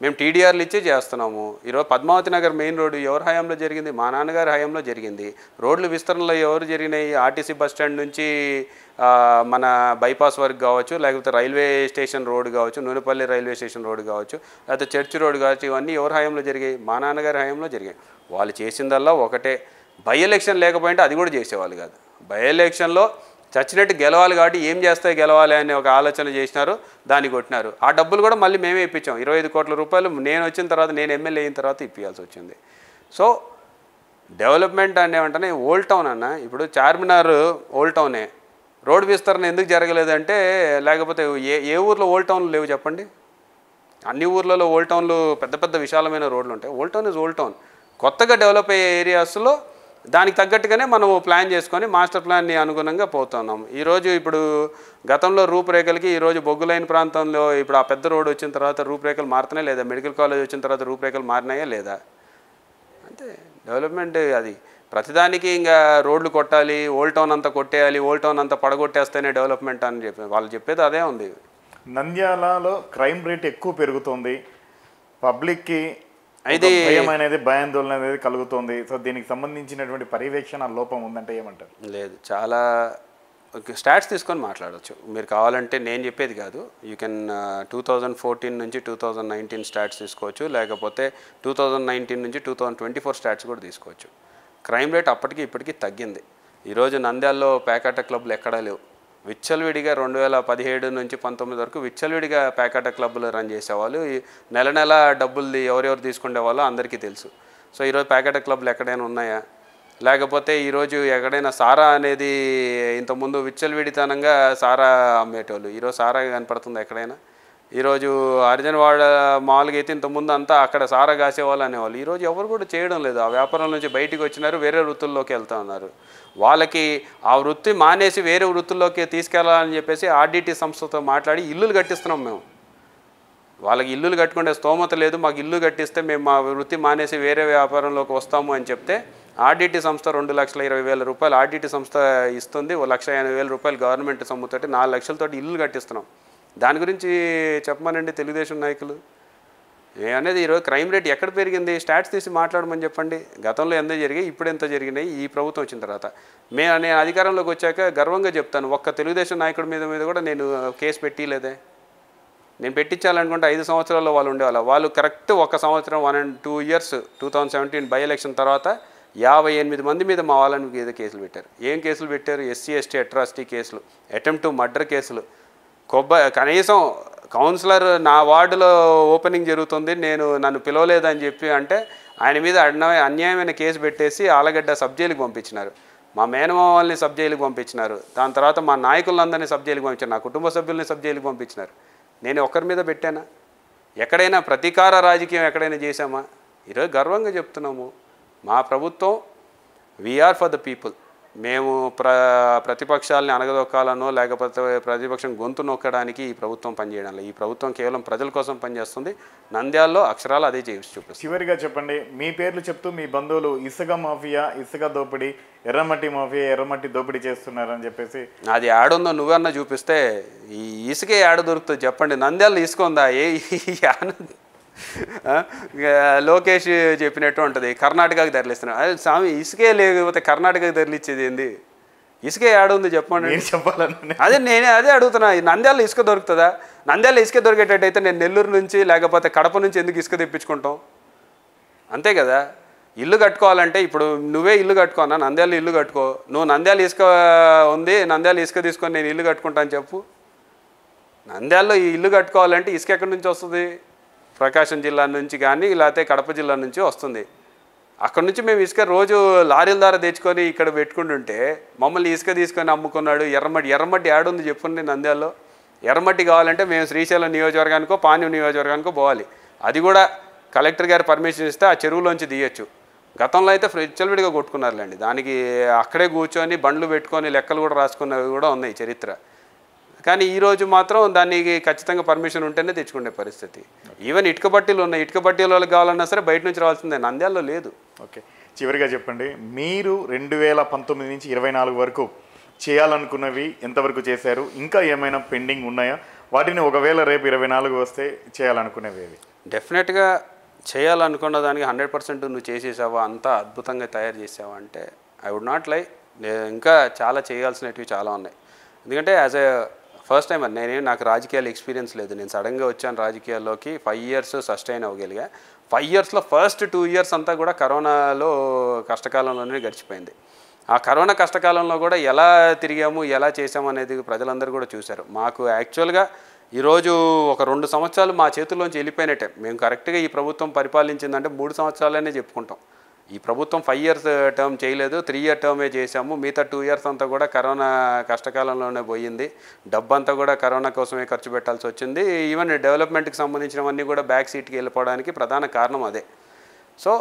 మేము టీడీఆర్లు ఇచ్చే చేస్తున్నాము. ఈరోజు పద్మావతి నగర్ మెయిన్ రోడ్డు ఎవరి హయాంలో జరిగింది? మా నాన్నగారి హయాంలో జరిగింది. రోడ్లు విస్తరణలో ఎవరు జరిగినాయి? ఆర్టీసీ బస్ స్టాండ్ నుంచి మన బైపాస్ వరకు కావచ్చు, లేకపోతే రైల్వే స్టేషన్ రోడ్డు కావచ్చు, నూనెపల్లి రైల్వే స్టేషన్ రోడ్డు కావచ్చు, లేకపోతే చర్చి రోడ్డు కావచ్చు, ఇవన్నీ ఎవరి హయాంలో జరిగాయి? మా నాన్నగారి హయాంలో జరిగాయి. వాళ్ళు చేసిందల్లా ఒకటే, బై ఎలక్షన్ లేకపోయింటే అది కూడా చేసేవాళ్ళు కాదు. బై ఎలక్షన్లో చచ్చినట్టు గెలవాలి కాబట్టి ఏం చేస్తే గెలవాలి అనే ఒక ఆలోచన చేసినారు, దాన్ని కొట్టినారు. ఆ డబ్బులు కూడా మళ్ళీ మేమే ఇప్పించాం. 25 కోట్ల రూపాయలు నేను వచ్చిన తర్వాత, నేను ఎమ్మెల్యే అయిన తర్వాత ఇప్పించాల్సి వచ్చింది. సో డెవలప్మెంట్ అనేవంటనే ఓల్డ్ టౌన్ అన్న, ఇప్పుడు చార్మినార్ ఓల్డ్ టౌనే, రోడ్డు విస్తరణ ఎందుకు జరగలేదంటే, లేకపోతే ఏ ఊర్లో ఓల్డ్ టౌన్లు లేవు చెప్పండి? అన్ని ఊర్లలో ఓల్డ్ టౌన్లు పెద్ద పెద్ద విశాలమైన రోడ్లు ఉంటాయి. Old town is old town. కొత్తగా డెవలప్ అయ్యే ఏరియాస్లో దానికి తగ్గట్టుగానే మనం ప్లాన్ చేసుకొని మాస్టర్ ప్లాన్ని అనుగుణంగా పోతున్నాం. ఈరోజు ఇప్పుడు గతంలో రూపురేఖలకి ఈరోజు బొగ్గులైన ప్రాంతంలో ఇప్పుడు ఆ పెద్ద రోడ్డు వచ్చిన తర్వాత రూపురేఖలు మారుతున్నాయి లేదా? మెడికల్ కాలేజ్ వచ్చిన తర్వాత రూపురేఖలు మారినాయా లేదా? అంతే డెవలప్మెంట్. అది ప్రతిదానికి ఇంకా రోడ్లు కొట్టాలి, ఓల్డ్ టౌన్ అంతా కొట్టేయాలి, ఓల్డ్ టౌన్ అంతా పడగొట్టేస్తేనే డెవలప్మెంట్ అని చెప్పి వాళ్ళు చెప్పేది అదే ఉంది. నంద్యాలలో క్రైమ్ రేట్ ఎక్కువ పెరుగుతుంది, పబ్లిక్కి భయం అనేది, భయాందోళన అనేది కలుగుతుంది. సో దీనికి సంబంధించినటువంటి పర్యవేక్షణ లోపం ఉందంటే ఏమంటారు? లేదు, చాలా స్టాట్స్ తీసుకొని మాట్లాడవచ్చు మీరు. కావాలంటే నేను చెప్పేది కాదు. యూ కెన్ 2014 నుంచి 2019 స్టాట్స్ తీసుకోవచ్చు, లేకపోతే 2019 నుంచి 2024 స్టాట్స్ కూడా తీసుకోవచ్చు. క్రైమ్ రేట్ అప్పటికి ఇప్పటికీ తగ్గింది. ఈరోజు నంద్యాలలో పేకాట క్లబ్లు ఎక్కడా లేవు. విచ్చలవిడిగా 2017 నుంచి 19 వరకు విచ్చలవిడిగా పేకాట క్లబ్లు రన్ చేసేవాళ్ళు. నెల నెల డబ్బులు ఎవరెవరు తీసుకునేవాళ్ళో అందరికీ తెలుసు. సో ఈరోజు పేకాట క్లబ్లు ఎక్కడైనా ఉన్నాయా? లేకపోతే ఈరోజు ఎక్కడైనా సారా అనేది, ఇంతకుముందు విచ్చలవిడితనంగా సారా అమ్మేటోళ్ళు, ఈరోజు సారా కనపడుతుంది ఎక్కడైనా? ఈరోజు అర్జునవాడ మామూలుగా అయితే ఇంతకుముందు అంతా అక్కడ సారా కాసేవాళ్ళు అనేవాళ్ళు. ఈరోజు ఎవరు కూడా చేయడం లేదు. ఆ వ్యాపారం నుంచి బయటికి వచ్చినారు, వేరే వృత్తుల్లోకి వెళ్తూ ఉన్నారు. వాళ్ళకి ఆ వృత్తి మానేసి వేరే వృత్తుల్లోకి తీసుకెళ్లాలని చెప్పేసి ఆర్డిటి సంస్థతో మాట్లాడి ఇల్లులు కట్టిస్తున్నాం మేము. వాళ్ళకి ఇల్లులు కట్టుకునే స్తోమత లేదు, మాకు ఇల్లు కట్టిస్తే మేము మా వృత్తి మానేసి వేరే వ్యాపారంలోకి వస్తాము అని చెప్తే ఆర్డిటి సంస్థ 2,20,000 రూపాయలు ఆర్డిటి సంస్థ ఇస్తుంది. 1,80,000 రూపాయలు గవర్నమెంట్ సొమ్ముతోటి 4 లక్షలతోటి ఇల్లు కట్టిస్తున్నాం. దాని గురించి చెప్పమనండి తెలుగుదేశం నాయకులు. అనేది ఈరోజు క్రైమ్ రేట్ ఎక్కడ పెరిగింది? స్టాట్స్ తీసి మాట్లాడమని చెప్పండి. గతంలో ఎంత జరిగాయి, ఇప్పుడు ఎంత జరిగినాయి, ఈ ప్రభుత్వం వచ్చిన తర్వాత. నేను అధికారంలోకి వచ్చాక గర్వంగా చెప్తాను, ఒక్క తెలుగుదేశం నాయకుడి మీద కూడా నేను కేసు పెట్టలేదే. నేను పెట్టించాలనుకుంటే 5 సంవత్సరాల్లో వాళ్ళు ఉండేవాళ్ళు. వాళ్ళు కరెక్ట్ 1 సంవత్సరం 1 and 2 years 2017 బై ఎలక్షన్ తర్వాత 58 మంది మీద మా వాళ్ళని మీద కేసులు పెట్టారు. ఏం కేసులు పెట్టారు? SC ST అట్రాసిటీ కేసులు, అటెంప్ట్ టు మర్డర్ కేసులు. కనీసం కౌన్సిలర్ నా వార్డులో ఓపెనింగ్ జరుగుతుంది, నన్ను పిలవలేదని చెప్పి అంటే ఆయన మీద అన్యాయమైన కేసు పెట్టేసి ఆలగడ్డ సబ్ జైలుకి పంపించినారు. మా మేనమామల్ని సబ్ జైలుకి పంపించినారు. దాని తర్వాత మా నాయకులందరినీ సబ్ జైలుకి పంపించారు, నా కుటుంబ సభ్యుల్ని సబ్ జైలుకి పంపించినారు. నేను ఒక్కరి మీద పెట్టానా? ఎక్కడైనా ప్రతీకార రాజకీయం ఎక్కడైనా చేశామా? ఈరోజు గర్వంగా చెప్తున్నాము, మా ప్రభుత్వం వీఆర్ ఫర్ ద పీపుల్. మేము ప్రతిపక్షాలని అణగదొక్కాలనో లేకపోతే ప్రతిపక్షం గొంతు నొక్కడానికి ఈ ప్రభుత్వం పనిచేయడం లేదు. ఈ ప్రభుత్వం కేవలం ప్రజల కోసం పనిచేస్తుంది. నంద్యాలలో అక్షరాలు అదే చేసి చూపిస్తుంది. చివరిగా చెప్పండి, మీ పేర్లు చెప్తూ మీ బంధువులు ఇసుక మాఫియా, ఇసుక దోపిడీ, ఎర్రమట్టి మాఫియా, ఎర్రమట్టి దోపిడీ చేస్తున్నారని చెప్పేసి, అది యాడుందో నువ్వన్నా చూపిస్తే. ఈ ఇసుకే యాడ దొరుకుతుంది చెప్పండి? నంద్యాలలో ఇసుక ఉందా? లోకేష్ చెప్పినట్టు ఉంటుంది, కర్ణాటకకి తరలిస్తున్నాడు. అదే స్వామి, ఇసుకే లేకపోతే కర్ణాటకకి తరలిచ్చేది ఏంది? ఇసుకే ఏడుంది చెప్పండి. నేనే అదే అడుగుతున్నా. నంద్యాలలో ఇసుక దొరుకుతుందా? నంద్యాలలో ఇసుక దొరికేటట్టయితే నేను నెల్లూరు నుంచి లేకపోతే కడప నుంచి ఎందుకు ఇసుక తెప్పించుకుంటాం? అంతే కదా. ఇల్లు కట్టుకోవాలంటే ఇప్పుడు నువ్వే ఇల్లు కట్టుకోనా? నంద్యాలలో ఇల్లు కట్టుకో. నువ్వు నంద్యాల ఇసుక ఉంది, నంద్యాల ఇసుక తీసుకొని నేను ఇల్లు కట్టుకుంటాను చెప్పు. నంద్యాలలో ఈ ఇల్లు కట్టుకోవాలంటే ఇసుక ఎక్కడి నుంచి వస్తుంది? ప్రకాశం జిల్లా నుంచి కానీ లేకపోతే కడప జిల్లా నుంచి వస్తుంది. అక్కడ నుంచి మేము ఇసుక రోజు లారీల ద్వారా తెచ్చుకొని ఇక్కడ పెట్టుకుంటుంటే మమ్మల్ని ఇసుక తీసుకొని అమ్ముకున్నాడు. ఎర్రమట్టి ఏడుంది చెప్పండి నంద్యాలలో? ఎర్రమట్టి కావాలంటే మేము శ్రీశైలం నియోజకవర్గానికో పాణ్యం నియోజకవర్గానికో పోవాలి. అది కూడా కలెక్టర్ గారు పర్మిషన్ ఇస్తే ఆ చెరువులోంచి తీయచ్చు. గతంలో అయితే విచ్చలవిడిగా కొట్టుకున్నారులేండి. దానికి అక్కడే కూర్చొని బండ్లు పెట్టుకొని లెక్కలు కూడా రాసుకున్నవి కూడా ఉన్నాయి చరిత్ర. కానీ ఈరోజు మాత్రం దానికి ఖచ్చితంగా పర్మిషన్ ఉంటేనే తెచ్చుకునే పరిస్థితి. ఈవెన్ ఇటుక బట్టీలు ఉన్నాయి, ఇటుక బట్టీల వాళ్ళకి కావాలన్నా సరే బయట నుంచి రావాల్సిందే, నంద్యాలలో లేదు. ఓకే, చివరిగా చెప్పండి, మీరు 2019 నుంచి 24 వరకు చేయాలనుకున్నవి ఎంతవరకు చేశారు? ఇంకా ఏమైనా పెండింగ్ ఉన్నాయా? వాటిని ఒకవేళ రేపు 24 వస్తే చేయాలనుకునేవి? డెఫినెట్గా చేయాలనుకున్న దానికి 100% నువ్వు చేసేసావా, అంతా అద్భుతంగా తయారు చేసావా అంటే ఐ వుడ్ నాట్ లై. ఇంకా చాలా చేయాల్సినవి చాలా ఉన్నాయి. ఎందుకంటే యాజ్ ఎ ఫస్ట్ టైం నాకు రాజకీయాలు ఎక్స్పీరియన్స్ లేదు. నేను సడన్గా వచ్చాను రాజకీయాల్లోకి. 5 ఇయర్స్ సస్టైన్ అవ్వగలిగా. 5 ఇయర్స్లో ఫస్ట్ 2 ఇయర్స్ అంతా కూడా కరోనాలో కష్టకాలంలోనే గడిచిపోయింది. ఆ కరోనా కష్టకాలంలో కూడా ఎలా తిరిగాము, ఎలా చేసాము అనేది ప్రజలందరూ కూడా చూశారు. మాకు యాక్చువల్గా ఈరోజు ఒక 2 సంవత్సరాలు మా చేతుల్లోంచి వెళ్ళిపోయినట్టే. మేము కరెక్ట్గా ఈ ప్రభుత్వం పరిపాలించిందంటే 3 సంవత్సరాలనే చెప్పుకుంటాం. ఈ ప్రభుత్వం 5 ఇయర్స్ టర్మ్ చేయలేదు, 3 ఇయర్ టర్మే చేసాము. మిగతా 2 ఇయర్స్ అంతా కూడా కరోనా కష్టకాలంలోనే పోయింది. డబ్బంతా కూడా కరోనా కోసమే ఖర్చు పెట్టాల్సి వచ్చింది. ఈవెన్ డెవలప్మెంట్కి సంబంధించినవన్నీ కూడా బ్యాక్ సీట్కి వెళ్ళిపోవడానికి ప్రధాన కారణం అదే. సో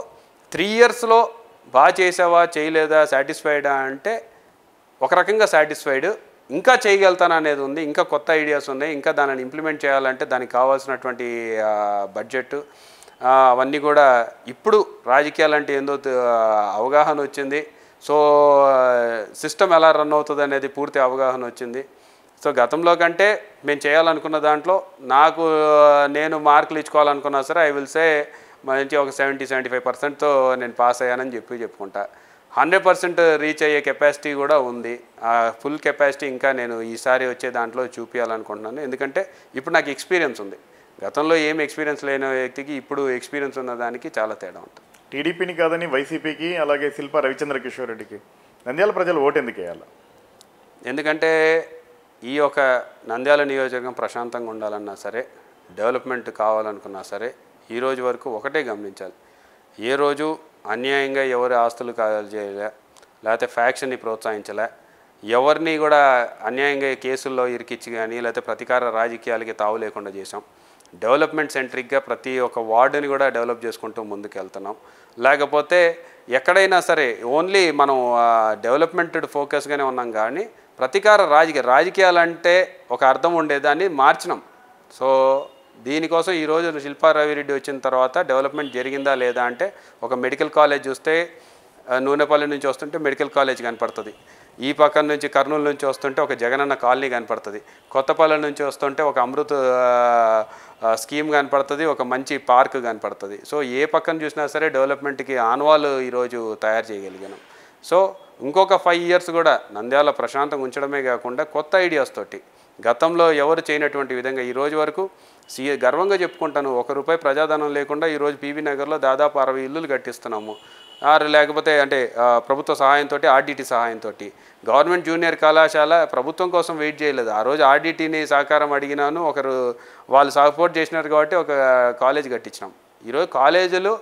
3 ఇయర్స్లో బాగా చేసావా చేయలేదా, సాటిస్ఫైడా అంటే ఒక రకంగా సాటిస్ఫైడ్. ఇంకా చేయగలుగుతాను అనేది ఉంది. ఇంకా కొత్త ఐడియాస్ ఉన్నాయి. ఇంకా దానిని ఇంప్లిమెంట్ చేయాలంటే దానికి కావాల్సినటువంటి బడ్జెట్ అవన్నీ కూడా ఇప్పుడు రాజకీయాలు అంటే ఏందో అవగాహన వచ్చింది. సో సిస్టమ్ ఎలా రన్ అవుతుంది అనేది పూర్తి అవగాహన వచ్చింది. సో గతంలో కంటే మేము చేయాలనుకున్న దాంట్లో నేను మార్కులు ఇచ్చుకోవాలనుకున్నా సరే ఐ విల్ సే మంచి ఒక 70-75%తో నేను పాస్ అయ్యానని చెప్పుకుంటా. 100% రీచ్ అయ్యే కెపాసిటీ కూడా ఉంది. ఆ ఫుల్ కెపాసిటీ ఇంకా నేను ఈసారి వచ్చే దాంట్లో చూపించాలనుకుంటున్నాను. ఎందుకంటే ఇప్పుడు నాకు ఎక్స్పీరియన్స్ ఉంది. గతంలో ఏం ఎక్స్పీరియన్స్ లేని వ్యక్తికి ఇప్పుడు ఎక్స్పీరియన్స్ ఉన్న దానికి చాలా తేడా ఉంటుంది. టీడీపీని కాదని వైసీపీకి, అలాగే శిల్పా రవిచంద్ర కిషోర్ రెడ్డికి నంద్యాల ప్రజలు ఓటు ఎందుకు వేయాలి? ఎందుకంటే ఈ యొక్క నంద్యాల నియోజకవర్గం ప్రశాంతంగా ఉండాలన్నా సరే, డెవలప్మెంట్ కావాలనుకున్నా సరే, ఈ రోజు వరకు ఒకటే గమనించాలి. ఏ రోజు అన్యాయంగా ఎవరి ఆస్తులు కాల్ చేయలే, లేకపోతే ఫ్యాక్షన్ని ప్రోత్సహించలే, ఎవరిని కూడా అన్యాయంగా కేసుల్లో ఇరికిచ్చి కానీ లేకపోతే ప్రతీకార రాజకీయాలకి తావు లేకుండా చేసాం. డెవలప్మెంట్ సెంట్రిక్గా ప్రతి ఒక్క వార్డుని కూడా డెవలప్ చేసుకుంటూ ముందుకు వెళ్తున్నాం. లేకపోతే ఎక్కడైనా సరే ఓన్లీ మనం డెవలప్మెంట్ ఫోకస్గానే ఉన్నాం. కానీ ప్రతీకార రాజకీయాలంటే ఒక అర్థం ఉండేదాన్ని మార్చినాం. సో దీనికోసం ఈరోజు శిల్పా రవిరెడ్డి వచ్చిన తర్వాత డెవలప్మెంట్ జరిగిందా లేదా అంటే ఒక మెడికల్ కాలేజ్ చూస్తే నూనెపల్లి నుంచి వస్తుంటే మెడికల్ కాలేజ్ కనపడుతుంది. ఈ పక్కన నుంచి కర్నూలు నుంచి వస్తుంటే ఒక జగనన్న కాలనీ కనపడుతుంది. కొత్తపల్లి నుంచి వస్తుంటే ఒక అమృత్ స్కీమ్ కనపడుతుంది, ఒక మంచి పార్క్ కనపడుతుంది. సో ఏ పక్కన చూసినా సరే డెవలప్మెంట్కి ఆనవాళ్ళు ఈరోజు తయారు చేయగలిగాను. సో ఇంకొక 5 ఇయర్స్ కూడా నంద్యాల ప్రశాంతంగా ఉంచడమే కాకుండా కొత్త ఐడియాస్ తోటి గతంలో ఎవరు చేయనటువంటి విధంగా ఈరోజు వరకు గర్వంగా చెప్పుకుంటాను, ₹1 ప్రజాధనం లేకుండా ఈరోజు పీవీ నగర్లో దాదాపు 60 ఇల్లులు కట్టిస్తున్నాము. లేకపోతే అంటే ప్రభుత్వ సహాయంతో, ఆర్డీటీ సహాయంతో. గవర్నమెంట్ జూనియర్ కళాశాల ప్రభుత్వం కోసం వెయిట్ చేయలేదు. ఆ రోజు ఆర్డీటీని సహకారం అడిగినాను, వాళ్ళు సపోర్ట్ చేసినారు కాబట్టి ఒక కాలేజ్ కట్టించినాం. ఈరోజు కాలేజీలు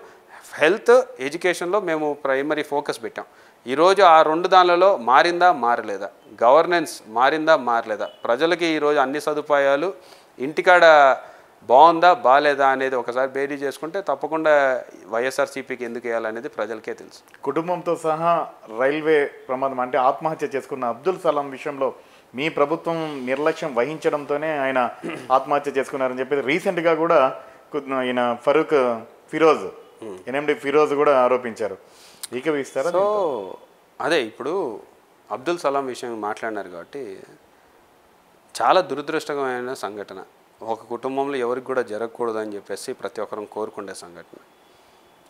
హెల్త్ ఎడ్యుకేషన్లో మేము ప్రైమరీ ఫోకస్ పెట్టాం. ఈరోజు ఆ 2 దానిలలో మారిందా మారలేదా, గవర్నెన్స్ మారిందా మారలేదా, ప్రజలకి ఈరోజు అన్ని సదుపాయాలు ఇంటికాడ బాగుందా బాగాలేదా అనేది ఒకసారి బేరీ చేసుకుంటే తప్పకుండా వైఎస్ఆర్సీపీకి ఎందుకు వేయాలనేది ప్రజలకే తెలుసు. కుటుంబంతో సహా రైల్వే ప్రమాదం అంటే ఆత్మహత్య చేసుకున్న అబ్దుల్ సలాం విషయంలో మీ ప్రభుత్వం నిర్లక్ష్యం వహించడంతోనే ఆయన ఆత్మహత్య చేసుకున్నారని చెప్పి రీసెంట్గా కూడా ఆయన ఫిరోజ్ ఎన్ఎండి ఫిరోజ్ కూడా ఆరోపించారు. ఏకీభవిస్తారా? సో అదే ఇప్పుడు అబ్దుల్ సలాం విషయం మాట్లాడినారు కాబట్టి చాలా దురదృష్టకరమైన సంఘటన. ఒక కుటుంబంలో ఎవరికి కూడా జరగకూడదని చెప్పేసి ప్రతి ఒక్కరం కోరుకునే సంఘటన.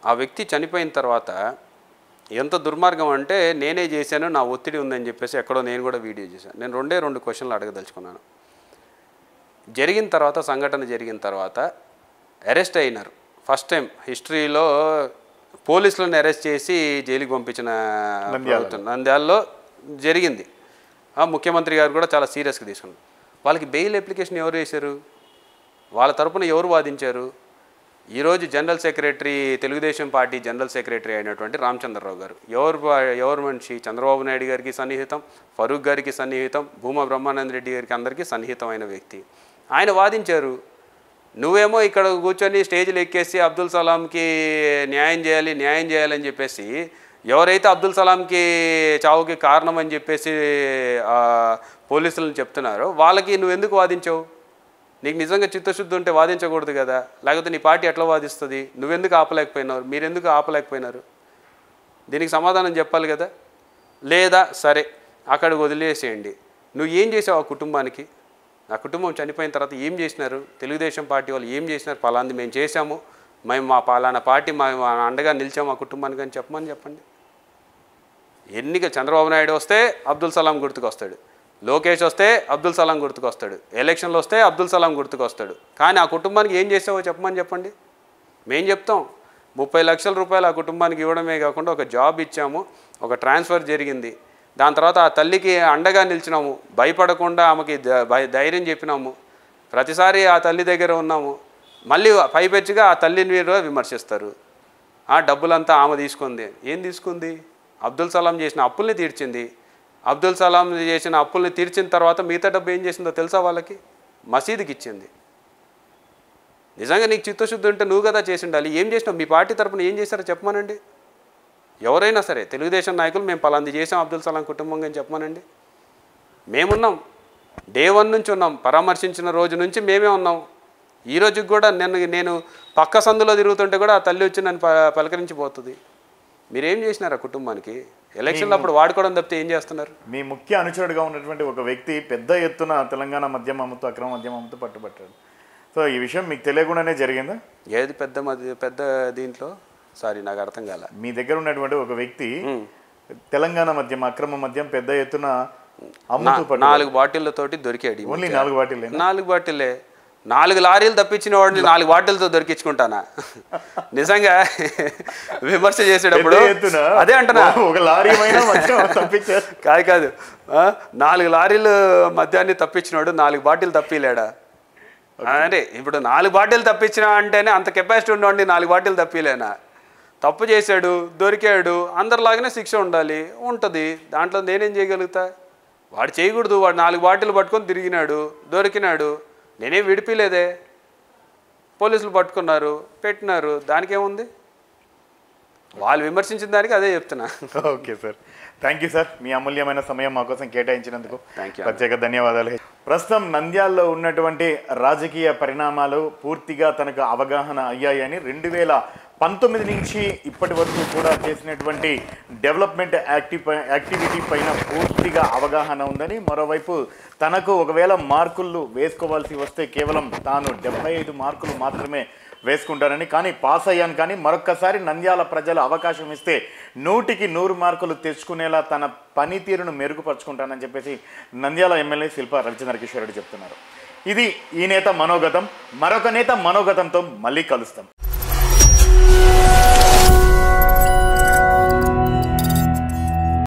ఆ వ్యక్తి చనిపోయిన తర్వాత ఎంత దుర్మార్గం అంటే నేనే చేశాను, నా ఒత్తిడి ఉందని చెప్పేసి ఎక్కడో నేను కూడా వీడియో చేశాను. నేను 2 క్వశ్చన్లు అడగదలుచుకున్నాను. సంఘటన జరిగిన తర్వాత అరెస్ట్ అయినారు. ఫస్ట్ టైం హిస్టరీలో పోలీసులను అరెస్ట్ చేసి జైలుకి పంపించిన నంద్యాలలో జరిగింది. ముఖ్యమంత్రి గారు కూడా చాలా సీరియస్గా తీసుకున్నారు. వాళ్ళకి బెయిల్ అప్లికేషన్ ఎవరు వేశారు? వాళ్ళ తరపున ఎవరు వాదించారు? ఈరోజు general secretary, Telugu Desam party general secretary అయినటువంటి రామచంద్రరావు గారు ఎవరు మనిషి? చంద్రబాబు నాయుడు గారికి సన్నిహితం, ఫరూక్ గారికి సన్నిహితం, భూమా బ్రహ్మానంద రెడ్డి గారికి అందరికీ సన్నిహితమైన వ్యక్తి. ఆయన వాదించారు. నువ్వేమో ఇక్కడ కూర్చొని స్టేజ్లు ఎక్కేసి అబ్దుల్ సలాంకి న్యాయం చేయాలని చెప్పేసి ఎవరైతే అబ్దుల్ సలాంకి చావుకి కారణం అని చెప్పేసి పోలీసులను చెప్తున్నారో వాళ్ళకి నువ్వెందుకు వాదించావు? నీకు నిజంగా చిత్తశుద్ధి ఉంటే వాదించకూడదు కదా. లేకపోతే నీ పార్టీ ఎట్లా వాదిస్తుంది? నువ్వెందుకు ఆపలేకపోయినారు? మీరెందుకు ఆపలేకపోయినారు? దీనికి సమాధానం చెప్పాలి కదా. లేదా సరే అక్కడికి వదిలేసేయండి. నువ్వు ఏం చేసావు ఆ కుటుంబానికి? ఆ కుటుంబం చనిపోయిన తర్వాత ఏం చేసినారు, తెలుగుదేశం పార్టీ వాళ్ళు ఏం చేసినారు, పలాంది మేము చేశాము, మేము మా పలానా పార్టీ మా అండగా నిలిచాము ఆ కుటుంబానికి అని చెప్పండి. ఎన్నిక చంద్రబాబు నాయుడు వస్తే అబ్దుల్ సలాం గుర్తుకొస్తాడు, లోకేష్ వస్తే అబ్దుల్ సలాం గుర్తుకొస్తాడు, ఎలక్షన్లు వస్తే అబ్దుల్ సలాం గుర్తుకొస్తాడు. కానీ ఆ కుటుంబానికి ఏం చేసావో చెప్పండి. మేం చెప్తాం 30 లక్షల రూపాయలు ఆ కుటుంబానికి ఇవ్వడమే కాకుండా ఒక జాబ్ ఇచ్చాము, ఒక ట్రాన్స్ఫర్ జరిగింది. దాని తర్వాత ఆ తల్లికి అండగా నిలిచినాము, భయపడకుండా ఆమెకి ధైర్యం చెప్పినాము, ప్రతిసారి ఆ తల్లి దగ్గర ఉన్నాము. మళ్ళీ పైపెచ్చిగా ఆ తల్లిని మీరు విమర్శిస్తారు. ఆ డబ్బులంతా ఆమె తీసుకుంది. ఏం తీసుకుంది? అబ్దుల్ సలాం చేసిన అప్పుల్ని తీర్చింది. అబ్దుల్ సలాం చేసిన అప్పుల్ని తీర్చిన తర్వాత మిగతా డబ్బు ఏం చేసిందో తెలుసా వాళ్ళకి? మసీదుకి ఇచ్చింది. నిజంగా నీకు చిత్తశుద్ధి ఉంటే నువ్వు కదా చేసి ఉండాలి. ఏం చేసినావు? మీ పార్టీ తరపున ఏం చేశారో చెప్పమనండి. ఎవరైనా సరే తెలుగుదేశం నాయకులు మేము పలాంది చేసాం అబ్దుల్ సలాం కుటుంబంగా అని చెప్పమనండి. మేమున్నాం, డే 1 నుంచి ఉన్నాం, పరామర్శించిన రోజు నుంచి మేమే ఉన్నాం. ఈ రోజుకి కూడా నేను పక్క సందులో తిరుగుతుంటే కూడా ఆ తల్లి వచ్చి నన్ను పలకరించిపోతుంది. మీరేం చేసినారు ఆ కుటుంబానికి? ఎలక్షన్లో అప్పుడు వాడుకోవడం తప్పితే ఏం చేస్తున్నారు? మీ ముఖ్య అనుచరుడుగా ఉన్నటువంటి ఒక వ్యక్తి పెద్ద ఎత్తున తెలంగాణ మద్యం అమ్ముతూ అక్రమ మద్యం అమ్ముతూ పట్టుబట్టాడు. సో ఈ విషయం మీకు తెలియకుండానే జరిగిందా? ఏది పెద్ద దీంట్లో? సారీ, నాకు అర్థం కాల. మీ దగ్గర ఉన్నటువంటి ఒక వ్యక్తి తెలంగాణ మద్యం అక్రమ మద్యం పెద్ద ఎత్తున అమ్ముతూ 4 బాటిళ్లతోటి దొరికాడు. Only 4 bottle? 4 బాటిల్లే. 4 లారీలు తప్పించిన వాడిని 4 బాటిల్తో దొరికించుకుంటానా? నిజంగా విమర్శ చేసేటప్పుడు అదే అంటున్నా. ఒక లారీ కాదు 4 లారీలు మద్యాన్ని తప్పించినాడు, 4 బాటిల్ తప్పిలేడా? అంటే ఇప్పుడు 4 బాటిల్ తప్పించినా అంటేనే అంత కెపాసిటీ ఉండవండి. 4 బాటిల్ తప్పిలేనా? తప్పు చేశాడు, దొరికాడు, అందరిలాగానే శిక్ష ఉంటుంది. దాంట్లో నేనేం చేయగలుగుతా? వాడు చేయకూడదు. వాడు 4 బాటిల్ పట్టుకొని తిరిగినాడు, దొరికినాడు, నేనేం విడిపిలేదే. పోలీసులు పట్టుకున్నారు, పెట్టినారు, దానికేముంది? వాళ్ళు విమర్శించిన దానికి అదే చెప్తున్నా. Okay sir, thank you sir. మీ అమూల్యమైన సమయం మా కోసం కేటాయించినందుకు ప్రత్యేక ధన్యవాదాలు. ప్రస్తుతం నంద్యాలలో ఉన్నటువంటి రాజకీయ పరిణామాలు పూర్తిగా తనకు అవగాహన అయ్యాయని 2019 నుంచి ఇప్పటి వరకు కూడా చేసినటువంటి డెవలప్మెంట్ యాక్టివిటీ పైన పూర్తిగా అవగాహన ఉందని, మరోవైపు తనకు ఒకవేళ మార్కులు వేసుకోవాల్సి వస్తే కేవలం తాను 75 మార్కులు మాత్రమే వేసుకుంటారని, కానీ పాస్ అయ్యాను, కానీ మరొక్కసారి నంద్యాల ప్రజలు అవకాశం ఇస్తే 100కి 100 మార్కులు తెచ్చుకునేలా తన పనితీరును మెరుగుపరుచుకుంటానని చెప్పేసి నంద్యాల ఎమ్మెల్యే శిల్పా రవిచంద్ర కిషోర్ రెడ్డి చెప్తున్నారు. ఇది ఈ నేత మనోగతం. మరొక నేత మనోగతంతో మళ్ళీ కలుస్తాం.